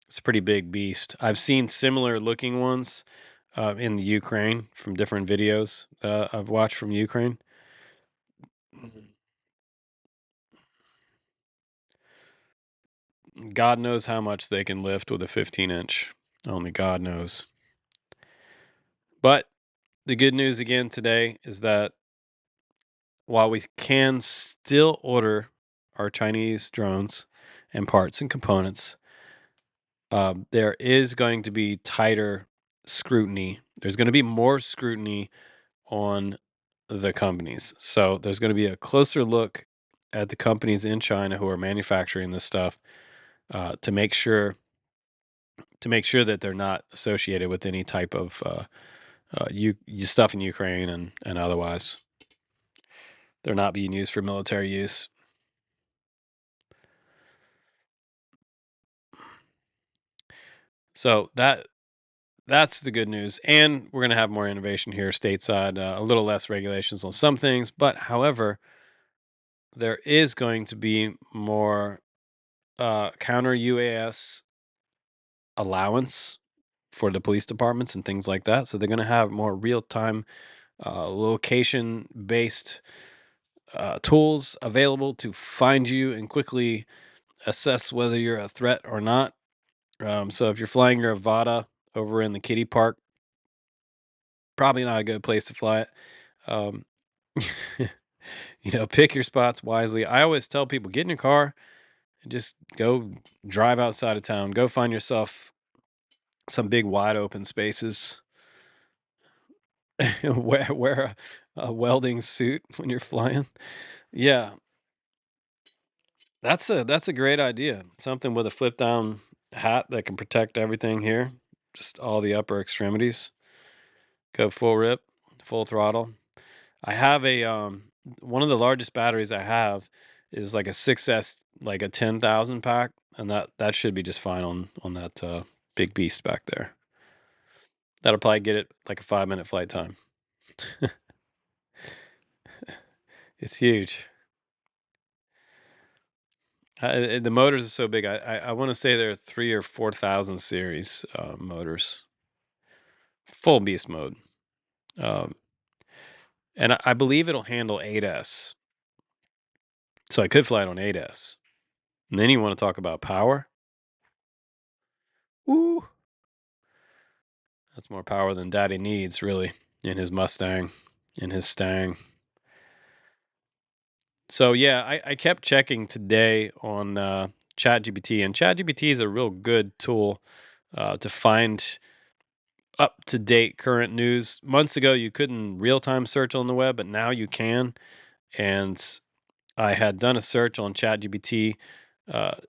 It's a pretty big beast. I've seen similar looking ones in the Ukraine from different videos that I've watched from Ukraine. God knows how much they can lift with a 15-inch. Only God knows. But the good news again today is that while we can still order our Chinese drones and parts and components, there is going to be tighter scrutiny. There's going to be more scrutiny on the companies. So there's going to be a closer look at the companies in China who are manufacturing this stuff to make sure that they're not associated with any type of stuff in Ukraine and otherwise. They're not being used for military use. So that's the good news. And we're going to have more innovation here stateside, a little less regulations on some things. But however, there is going to be more counter UAS allowance for the police departments and things like that. So they're going to have more real-time location-based tools available to find you and quickly assess whether you're a threat or not. So if you're flying your Avata over in the kiddie park, probably not a good place to fly it. Um, pick your spots wisely. I always tell people, get in your car and just go drive outside of town. Go find yourself some big wide open spaces. wear a welding suit when you're flying. Yeah, that's a great idea. Something with a flip down hat that can protect everything here, just all the upper extremities. Go full rip, full throttle. I have a one of the largest batteries I have is like a 6S, like a 10,000 pack, and that should be just fine on that big beast back there. That'll probably get it like a 5-minute flight time. It's huge. The motors are so big. I want to say they're 3 or 4,000 series motors, full beast mode, um, and I believe it'll handle 8S. So I could fly it on 8S. And then you want to talk about power? Woo! That's more power than Daddy needs, really, in his Mustang, in his Stang. So yeah, I kept checking today on ChatGPT, and ChatGPT is a real good tool to find up-to-date current news. Months ago, you couldn't real-time search on the web, but now you can. And I had done a search on ChatGPT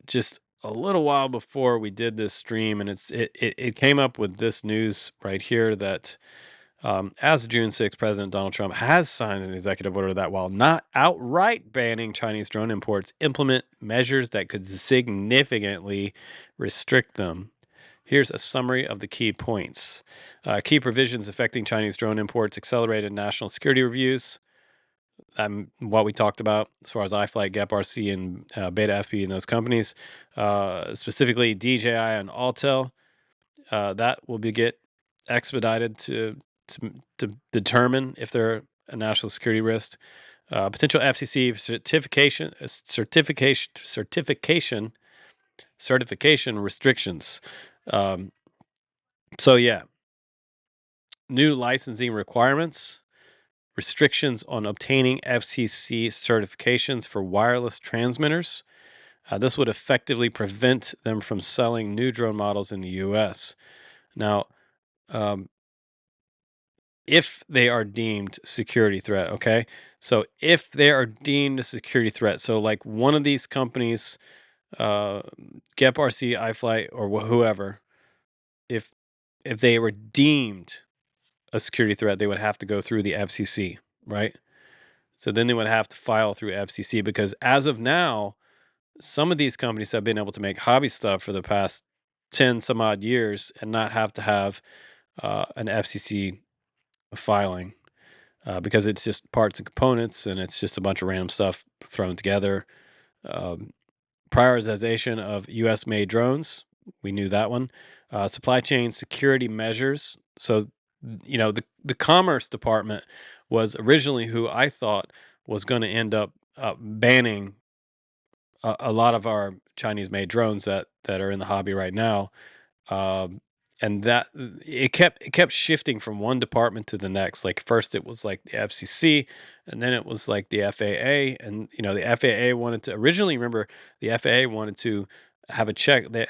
just a little while before we did this stream, and it came up with this news right here that as of June 6th, President Donald Trump has signed an executive order that, while not outright banning Chinese drone imports, implement measures that could significantly restrict them. Here's a summary of the key points. Key provisions affecting Chinese drone imports: accelerated national security reviews. What we talked about as far as iFlight, GEP-RC, and Beta FPV and those companies, specifically DJI and Autel, that will get expedited to determine if they're a national security risk. Potential FCC certification restrictions. So yeah, new licensing requirements. Restrictions on obtaining FCC certifications for wireless transmitters. This would effectively prevent them from selling new drone models in the U.S. Now, if they are deemed security threat, okay? So if they are deemed a security threat, so like one of these companies, GEP-RC, iFlight, or whoever, if they were deemed a security threat, they would have to go through the FCC, right? So then they would have to file through FCC, because as of now, some of these companies have been able to make hobby stuff for the past 10 some odd years and not have to have an FCC filing because it's just parts and components, and it's just a bunch of random stuff thrown together. Prioritization of U.S. made drones. We knew that one. Supply chain security measures. So, the Commerce Department was originally who I thought was going to end up banning a lot of our Chinese-made drones that are in the hobby right now, and that it kept shifting from one department to the next. Like first it was like the FCC, and then it was like the FAA, and the FAA wanted to originally, remember, the FAA wanted to have a check. They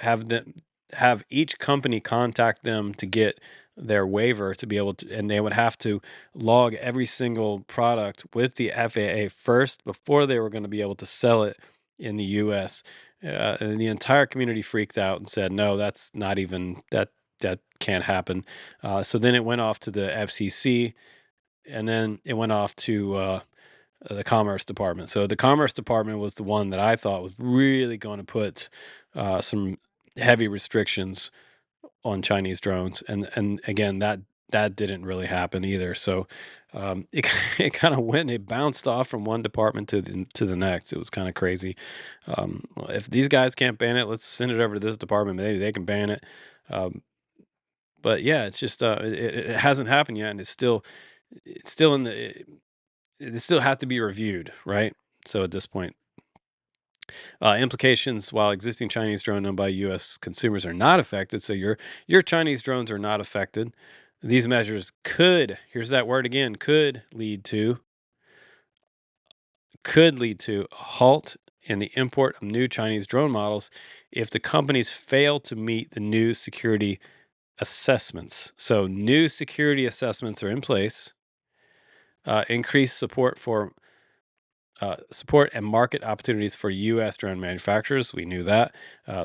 have each company contact them to get their waiver to be able to, and they would have to log every single product with the FAA first before they were going to be able to sell it in the U.S. And the entire community freaked out and said, no, that's not even, that can't happen. So then it went off to the FCC, and then it went off to the Commerce Department. So the Commerce Department was the one that I thought was really going to put some heavy restrictions on Chinese drones, and again, that didn't really happen either. So it kind of went, it bounced off from one department to the next. It was kind of crazy. If these guys can't ban it, let's send it over to this department. Maybe they can ban it. But yeah, it's just it hasn't happened yet, and it's still in the it still have to be reviewed, right? So at this point, implications: while existing Chinese drone owned by U.S. consumers are not affected, so your Chinese drones are not affected. These measures could, here's that word again, could lead to a halt in the import of new Chinese drone models if the companies fail to meet the new security assessments. So new security assessments are in place. Increased support and market opportunities for U.S. drone manufacturers. We knew that.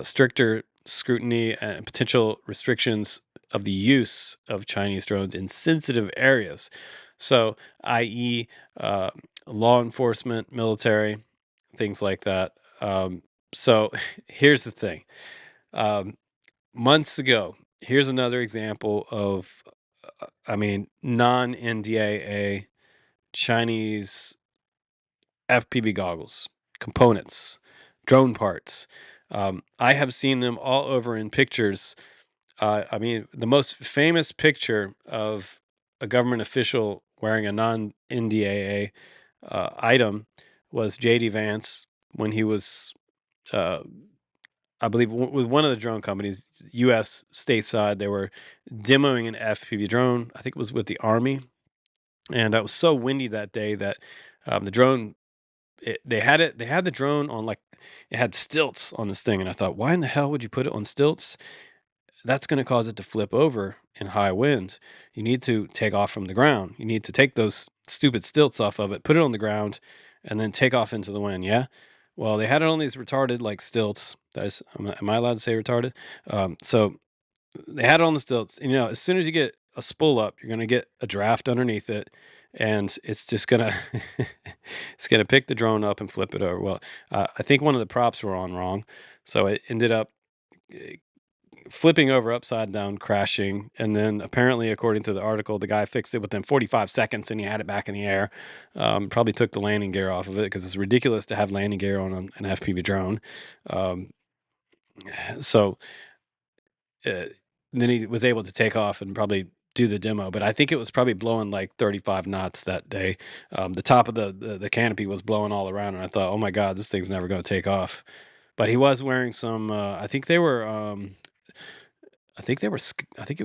Stricter scrutiny and potential restrictions of the use of Chinese drones in sensitive areas. So, i.e., law enforcement, military, things like that. So, here's the thing. Months ago, here's another example of, non NDAA Chinese FPV goggles, components, drone parts. I have seen them all over in pictures. The most famous picture of a government official wearing a non NDAA item was JD Vance when he was, uh, I believe, with one of the drone companies, U.S. stateside. They were demoing an FPV drone. I think it was with the Army. And it was so windy that day that the drone they had the drone on, like, it had stilts on this thing, and I thought, why in the hell would you put it on stilts? That's going to cause it to flip over in high winds. You need to take off from the ground. You need to take those stupid stilts off of it, put it on the ground, and then take off into the wind. Yeah. Well, they had it on these retarded, like, stilts. That is, am I allowed to say retarded? So they had it on the stilts. And, as soon as you get a spool up, you're going to get a draft underneath it, and it's just gonna it's gonna pick the drone up and flip it over. Well, I think one of the props were on wrong, so it ended up uh, flipping over upside down, crashing. And then apparently, according to the article, the guy fixed it within 45 seconds, and he had it back in the air. Probably took the landing gear off of it, because it's ridiculous to have landing gear on an FPV drone. Um, so uh, then he was able to take off and probably do the demo, but I think it was probably blowing like 35 knots that day. The top of the canopy was blowing all around, and I thought, oh my God, this thing's never going to take off. But he was wearing some, I think he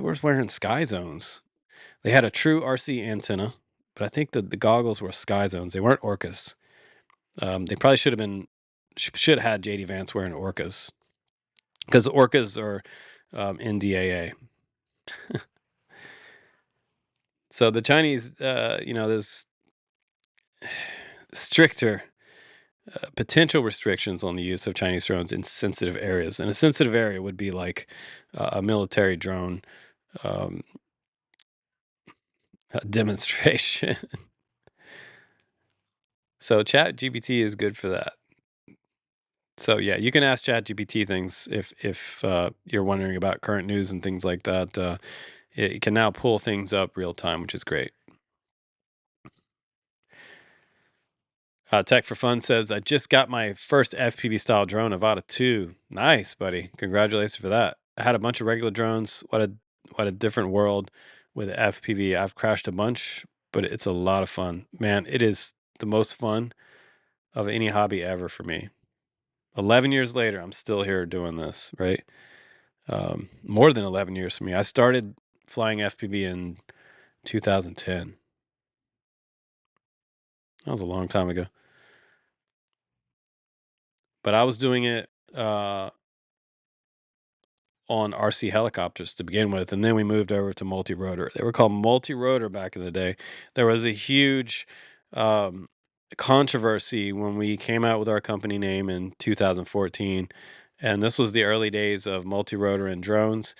was wearing Sky Zones. They had a true RC antenna, but I think the goggles were Sky Zones. They weren't Orcas. They probably should have had JD Vance wearing Orcas, because the Orcas are NDAA. So the Chinese, there's stricter potential restrictions on the use of Chinese drones in sensitive areas. And a sensitive area would be like a military drone demonstration. So ChatGPT is good for that. So yeah, you can ask ChatGPT things if you're wondering about current news and things like that. It can now pull things up real time, which is great. Tech for Fun says, I just got my first FPV style drone, Avata 2. Nice, buddy. Congratulations for that. I had a bunch of regular drones. What a different world with FPV. I've crashed a bunch, but it's a lot of fun. Man, it is the most fun of any hobby ever for me. 11 years later, I'm still here doing this, right? More than 11 years for me. I started flying FPV in 2010. That was a long time ago. But I was doing it on RC helicopters to begin with, and then we moved over to multi-rotor. They were called multi-rotor back in the day. There was a huge um, controversy when we came out with our company name in 2014, and this was the early days of multi-rotor and drones,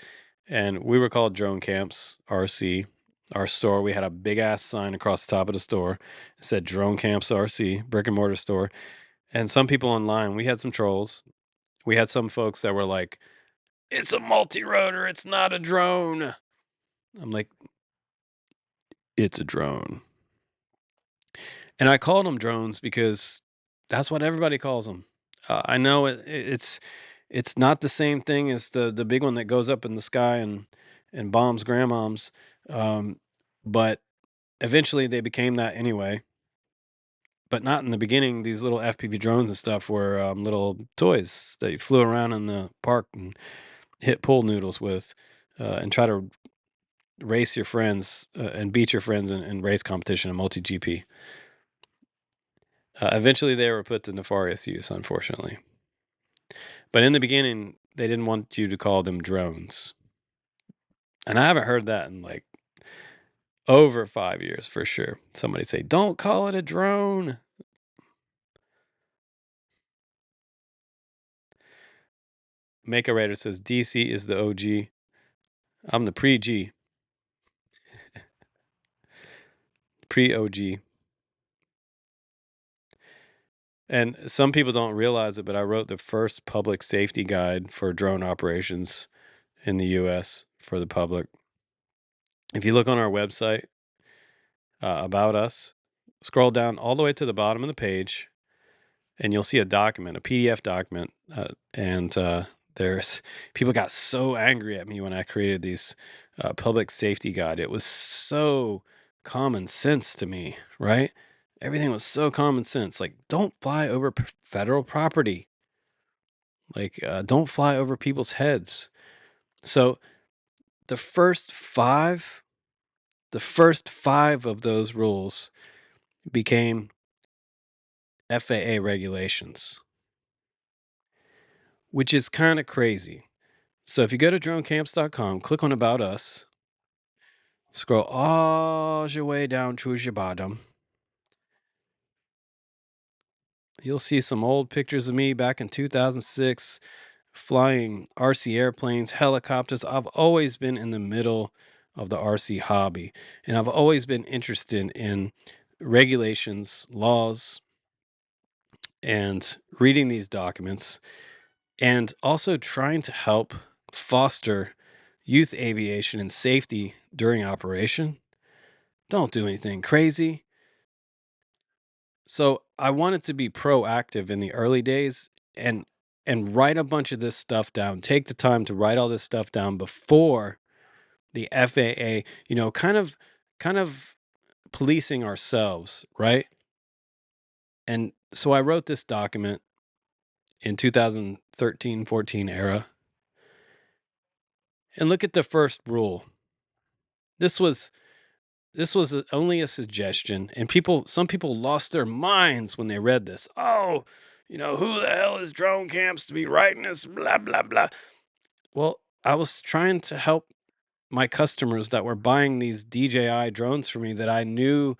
and we were called Drone Camps RC. Our store, we had a big ass sign across the top of the store. It said Drone Camps RC, brick and mortar store. And some people online, we had some trolls. We had some folks that were like, it's a multi-rotor, it's not a drone. I'm like, it's a drone. And I called them drones because that's what everybody calls them. I know it's not the same thing as the big one that goes up in the sky and and bombs grandmoms. But eventually they became that anyway. But not in the beginning. These little FPV drones and stuff were little toys that you flew around in the park and hit pool noodles with, and try to race your friends and beat your friends in race competition in multi GP. Eventually, they were put to nefarious use, unfortunately. But in the beginning, they didn't want you to call them drones. And I haven't heard that in like over 5 years for sure. Somebody say, don't call it a drone. Make a Raider says, DC is the OG. I'm the pre-G. Pre-OG. And some people don't realize it, but I wrote the first public safety guide for drone operations in the US for the public. If you look on our website, about us, scroll down all the way to the bottom of the page, and you'll see a document, a PDF document. There's people got so angry at me when I created these public safety guide. It was so common sense to me, right? Everything was so common sense. Like, don't fly over federal property. Like, don't fly over people's heads. So the first five of those rules became FAA regulations, which is kind of crazy. So if you go to dronecamps.com, click on About Us, scroll all your way down to the bottom, you'll see some old pictures of me back in 2006 flying RC airplanes, helicopters. I've always been in the middle of the RC hobby, and I've always been interested in regulations, laws, and reading these documents, and also trying to help foster youth aviation and safety during operation. Don't do anything crazy. So I wanted to be proactive in the early days and write a bunch of this stuff down. Take the time to write all this stuff down before the FAA, kind of policing ourselves, right? And so I wrote this document in 2013-14 era. And look at the first rule. This was only a suggestion, and some people lost their minds when they read this. Oh, who the hell is Drone Camps to be writing this? Blah blah blah. Well, I was trying to help my customers that were buying these DJI drones for me that I knew,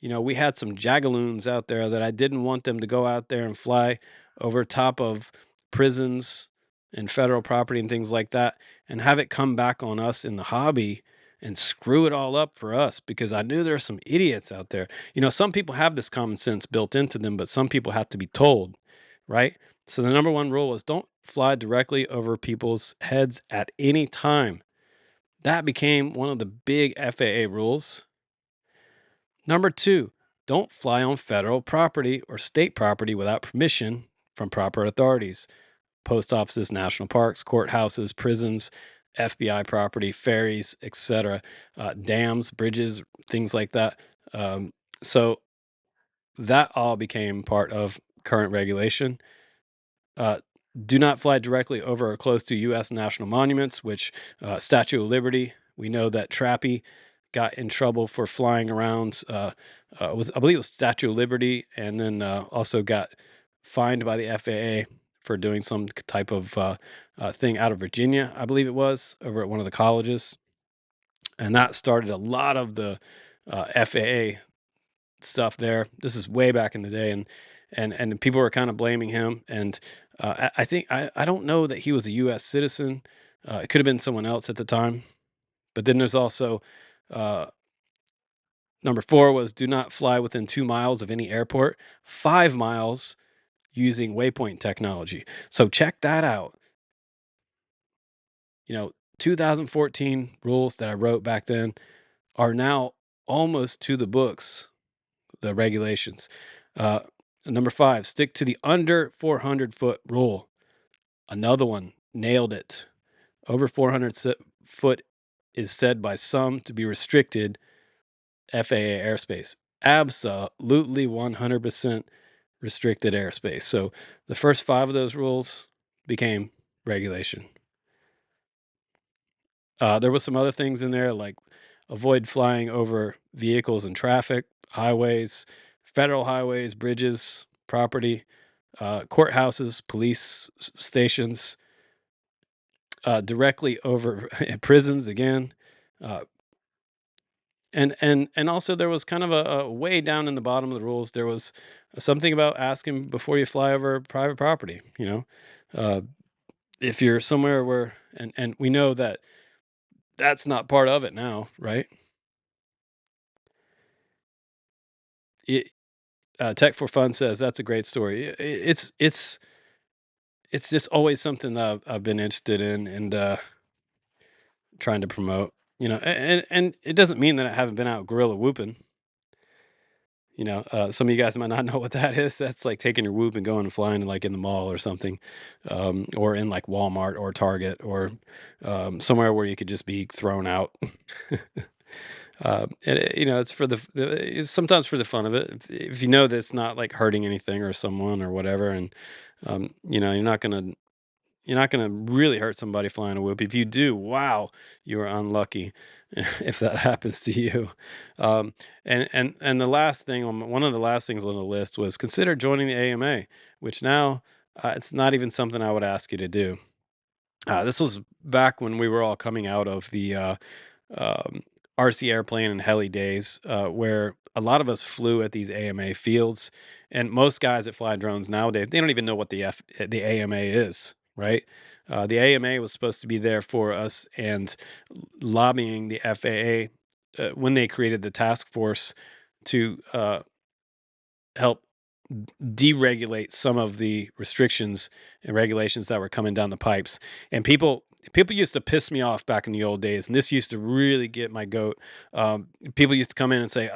we had some jagaloons out there that I didn't want them to go out there and fly over top of prisons and federal property and things like that and have it come back on us in the hobby and screw it all up for us, because I knew there are some idiots out there. Some people have this common sense built into them, but some people have to be told, right? So the number one rule was don't fly directly over people's heads at any time. That became one of the big FAA rules. Number two, don't fly on federal property or state property without permission from proper authorities. Post offices, national parks, courthouses, prisons, FBI property, ferries, etc., dams, bridges, things like that. So that all became part of current regulation. Do not fly directly over or close to U.S. national monuments, which Statue of Liberty. We know that Trappy got in trouble for flying around. I believe it was Statue of Liberty, and then also got fined by the FAA for doing some type of thing out of Virginia, I believe it was, over at one of the colleges. And that started a lot of the FAA stuff there. This is way back in the day, and people were kind of blaming him. And I think I don't know that he was a U.S. citizen. It could have been someone else at the time. But then there's also number 4 was do not fly within 2 miles of any airport, 5 miles using waypoint technology. So check that out. 2014 rules that I wrote back then are now almost to the books, the regulations. Number 5, stick to the under 400 foot rule. Another one, nailed it. Over 400 foot is said by some to be restricted FAA airspace. Absolutely 100% restricted airspace. So the first 5 of those rules became regulation. There was some other things in there like avoid flying over vehicles and traffic, highways, federal highways, bridges, property, courthouses, police stations, directly over prisons again. Uh, and also there was kind of a way down in the bottom of the rules. There was something about asking before you fly over private property. Uh, if you're somewhere where, and we know that that's not part of it now, right? It, Tech for Fun says that's a great story. It's just always something that I've been interested in and trying to promote. And it doesn't mean that I haven't been out gorilla whooping. Some of you guys might not know what that is. That's like taking your whoop and going and flying like in the mall or something, or in like Walmart or Target or somewhere where you could just be thrown out. It's it's sometimes for the fun of it. If you know that it's not like hurting anything or someone or whatever, and you're not gonna really hurt somebody flying a whoop. If you do, wow, you are unlucky if that happens to you. And the last thing on one of the last things on the list was consider joining the AMA, which now it's not even something I would ask you to do. This was back when we were all coming out of the um, RC airplane and heli days, where a lot of us flew at these AMA fields, and most guys that fly drones nowadays they don't even know what the AMA is, right? The AMA was supposed to be there for us and lobbying the FAA when they created the task force to help deregulate some of the restrictions and regulations that were coming down the pipes. And people used to piss me off back in the old days, and this used to really get my goat. People used to come in and say,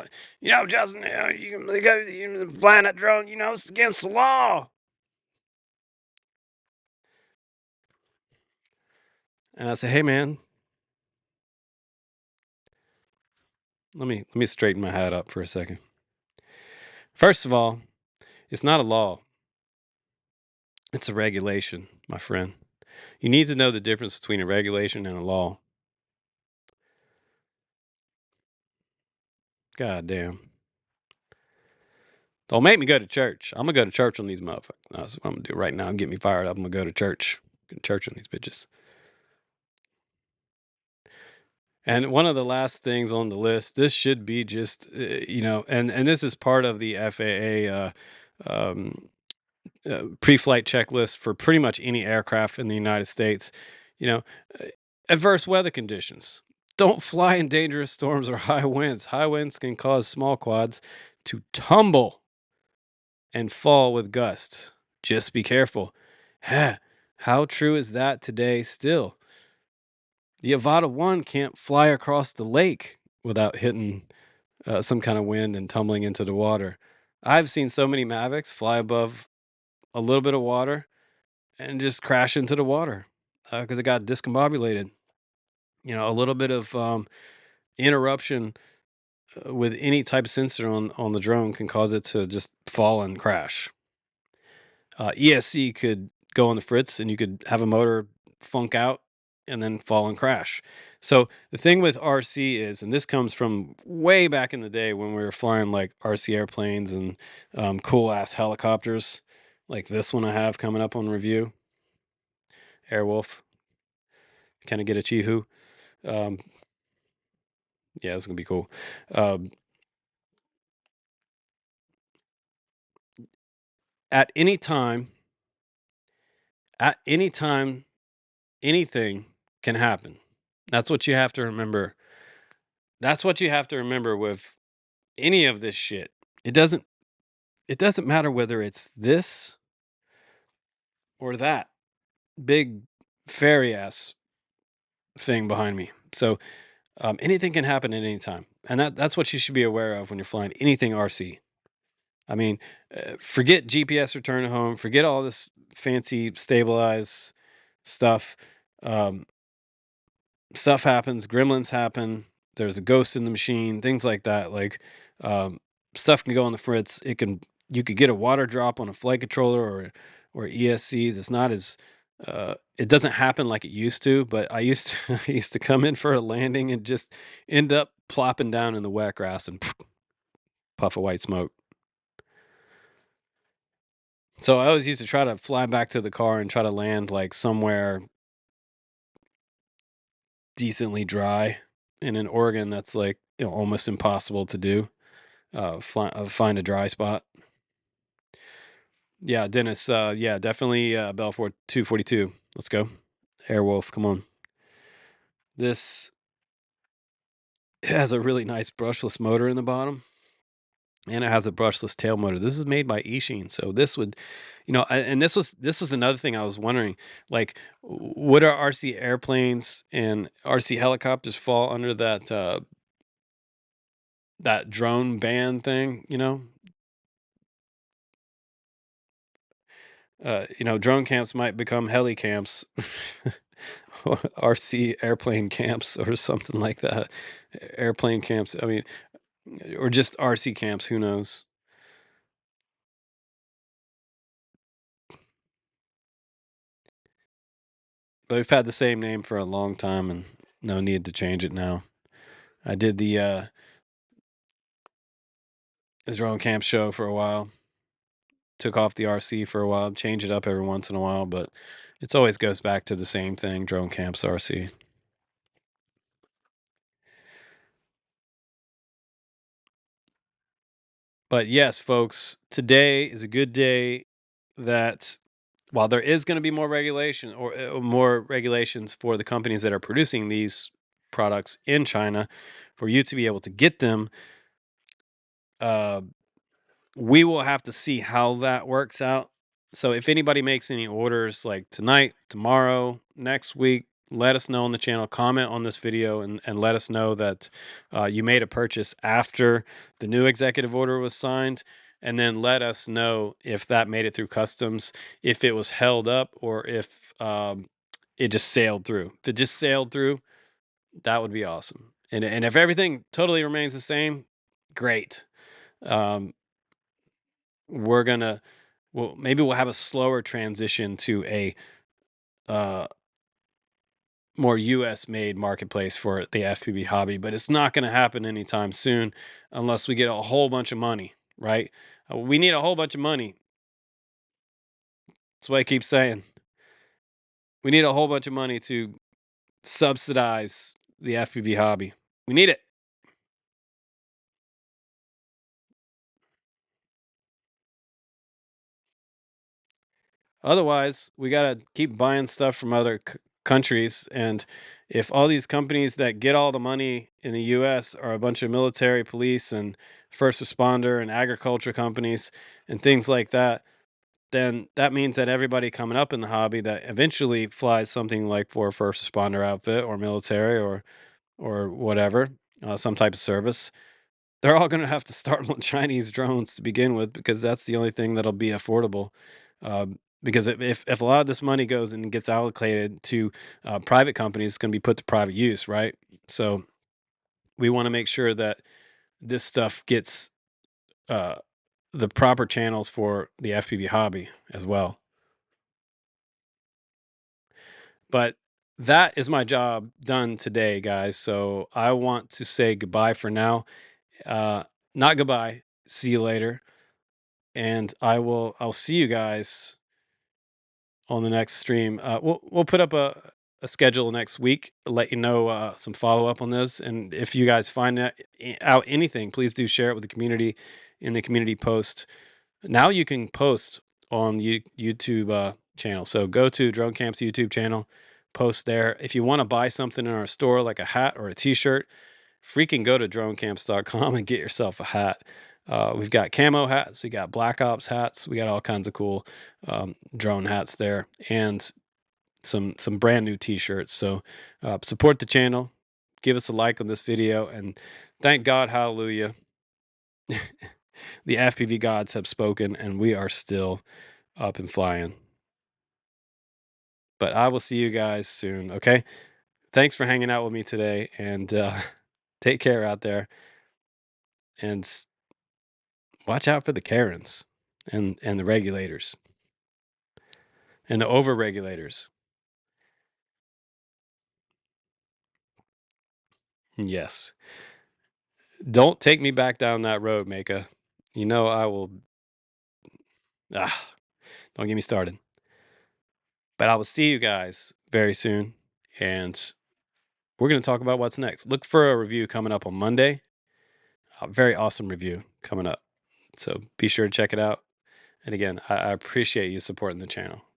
Justin, you're flying that drone, it's against the law. And I say, hey man, let me straighten my hat up for a second. First of all, it's not a law. It's a regulation, my friend. You need to know the difference between a regulation and a law. God damn. Don't make me go to church. I'm gonna go to church on these motherfuckers. That's what I'm gonna do right now. Get me fired up. I'm gonna go to church. Go to church on these bitches. And one of the last things on the list, this should be just, and this is part of the FAA pre-flight checklist for pretty much any aircraft in the United States. You know, uh, Adverse weather conditions. Don't fly in dangerous storms or high winds. High winds can cause small quads to tumble and fall with gusts. Just be careful. How true is that today still? The Avata 1 can't fly across the lake without hitting some kind of wind and tumbling into the water. I've seen so many Mavics fly above a little bit of water and just crash into the water because it got discombobulated. A little bit of interruption with any type of sensor on the drone can cause it to just fall and crash. ESC could go on the fritz and you could have a motor funk out and then fall and crash. So the thing with RC is, and this comes from way back in the day when we were flying like RC airplanes and cool ass helicopters, like this one I have coming up on review, Airwolf. Kind of get a Chihu. Yeah, it's gonna be cool. Um, at any time, anything can happen. That's what you have to remember. That's what you have to remember with any of this shit. It doesn't matter whether it's this or that big fairy ass thing behind me. So anything can happen at any time, and that's what you should be aware of when you're flying anything RC. I mean, forget GPS return to home. Forget all this fancy stabilize stuff. Um, stuff happens, gremlins happen, there's a ghost in the machine, things like that. Like, stuff can go on the fritz. You could get a water drop on a flight controller or ESCs. It's not as it doesn't happen like it used to, but I used to I used to come in for a landing and just end up plopping down in the wet grass and puff of white smoke. So I always used to try to fly back to the car and try to land like somewhere decently dry. And in Oregon, that's like, almost impossible to do. Find a dry spot. Yeah, Dennis. Yeah, definitely. Belfort 242. Let's go. Airwolf, come on. This has a really nice brushless motor in the bottom, and it has a brushless tail motor. This is made by Eachine, so this would, and this was another thing I was wondering, like, would our RC airplanes and RC helicopters fall under that drone ban thing? Drone camps might become heli camps, or RC airplane camps, or something like that. Airplane camps. I mean, or just RC camps. Who knows? But we've had the same name for a long time, and no need to change it now. I did the drone camp show for a while. Took off the RC for a while. Change it up every once in a while, but it's always goes back to the same thing: drone camps, RC. But yes, folks, today is a good day that while there is going to be more regulation or more regulations for the companies that are producing these products in China, for you to be able to get them, uh, we will have to see how that works out. So if anybody makes any orders like tonight, tomorrow, next week, let us know on the channel. Comment on this video and let us know that you made a purchase after the new executive order was signed. And then let us know if that made it through customs, if it was held up, or if it just sailed through. If it just sailed through, that would be awesome. And if everything totally remains the same, great. Um, we're gonna well maybe we'll have a slower transition to a uh more US made marketplace for the FPV hobby, but it's not going to happen anytime soon unless we get a whole bunch of money, right? We need a whole bunch of money. That's what I keep saying. We need a whole bunch of money to subsidize the FPV hobby. We need it. Otherwise, we got to keep buying stuff from other countries. And if all these companies that get all the money in the US are a bunch of military, police, and first responder and agriculture companies and things like that, then that means that everybody coming up in the hobby that eventually flies something like for a first responder outfit or military or whatever, some type of service, they're all going to have to start on Chinese drones to begin with, because that's the only thing that'll be affordable. Because if a lot of this money goes and gets allocated to private companies, it's going to be put to private use, right? So we want to make sure that this stuff gets uh, the proper channels for the FPV hobby as well. But that is my job done today, guys. So I want to say goodbye for now. Not goodbye. See you later. And I'll see you guys on the next stream. We'll put up a schedule next week, let you know some follow up on this. And if you guys find out anything, please do share it with the community in the community post. Now you can post on YouTube channel. So go to Drone Camp's YouTube channel, post there. If you want to buy something in our store, like a hat or a t-shirt, freaking go to dronecamps.com and get yourself a hat. We've got camo hats, we got Black Ops hats, we got all kinds of cool drone hats there, and some brand new t-shirts. So support the channel, give us a like on this video, and thank God, hallelujah, the FPV gods have spoken, and we are still up and flying. But I will see you guys soon, okay? thanks for hanging out with me today, and take care out there, and watch out for the Karens and the regulators and the over regulators. Yes. Don't take me back down that road, Maka. You know I will. Ah, don't get me started. But I will see you guys very soon, and we're going to talk about what's next. Look for a review coming up on Monday. A very awesome review coming up. So be sure to check it out. And again, I appreciate you supporting the channel.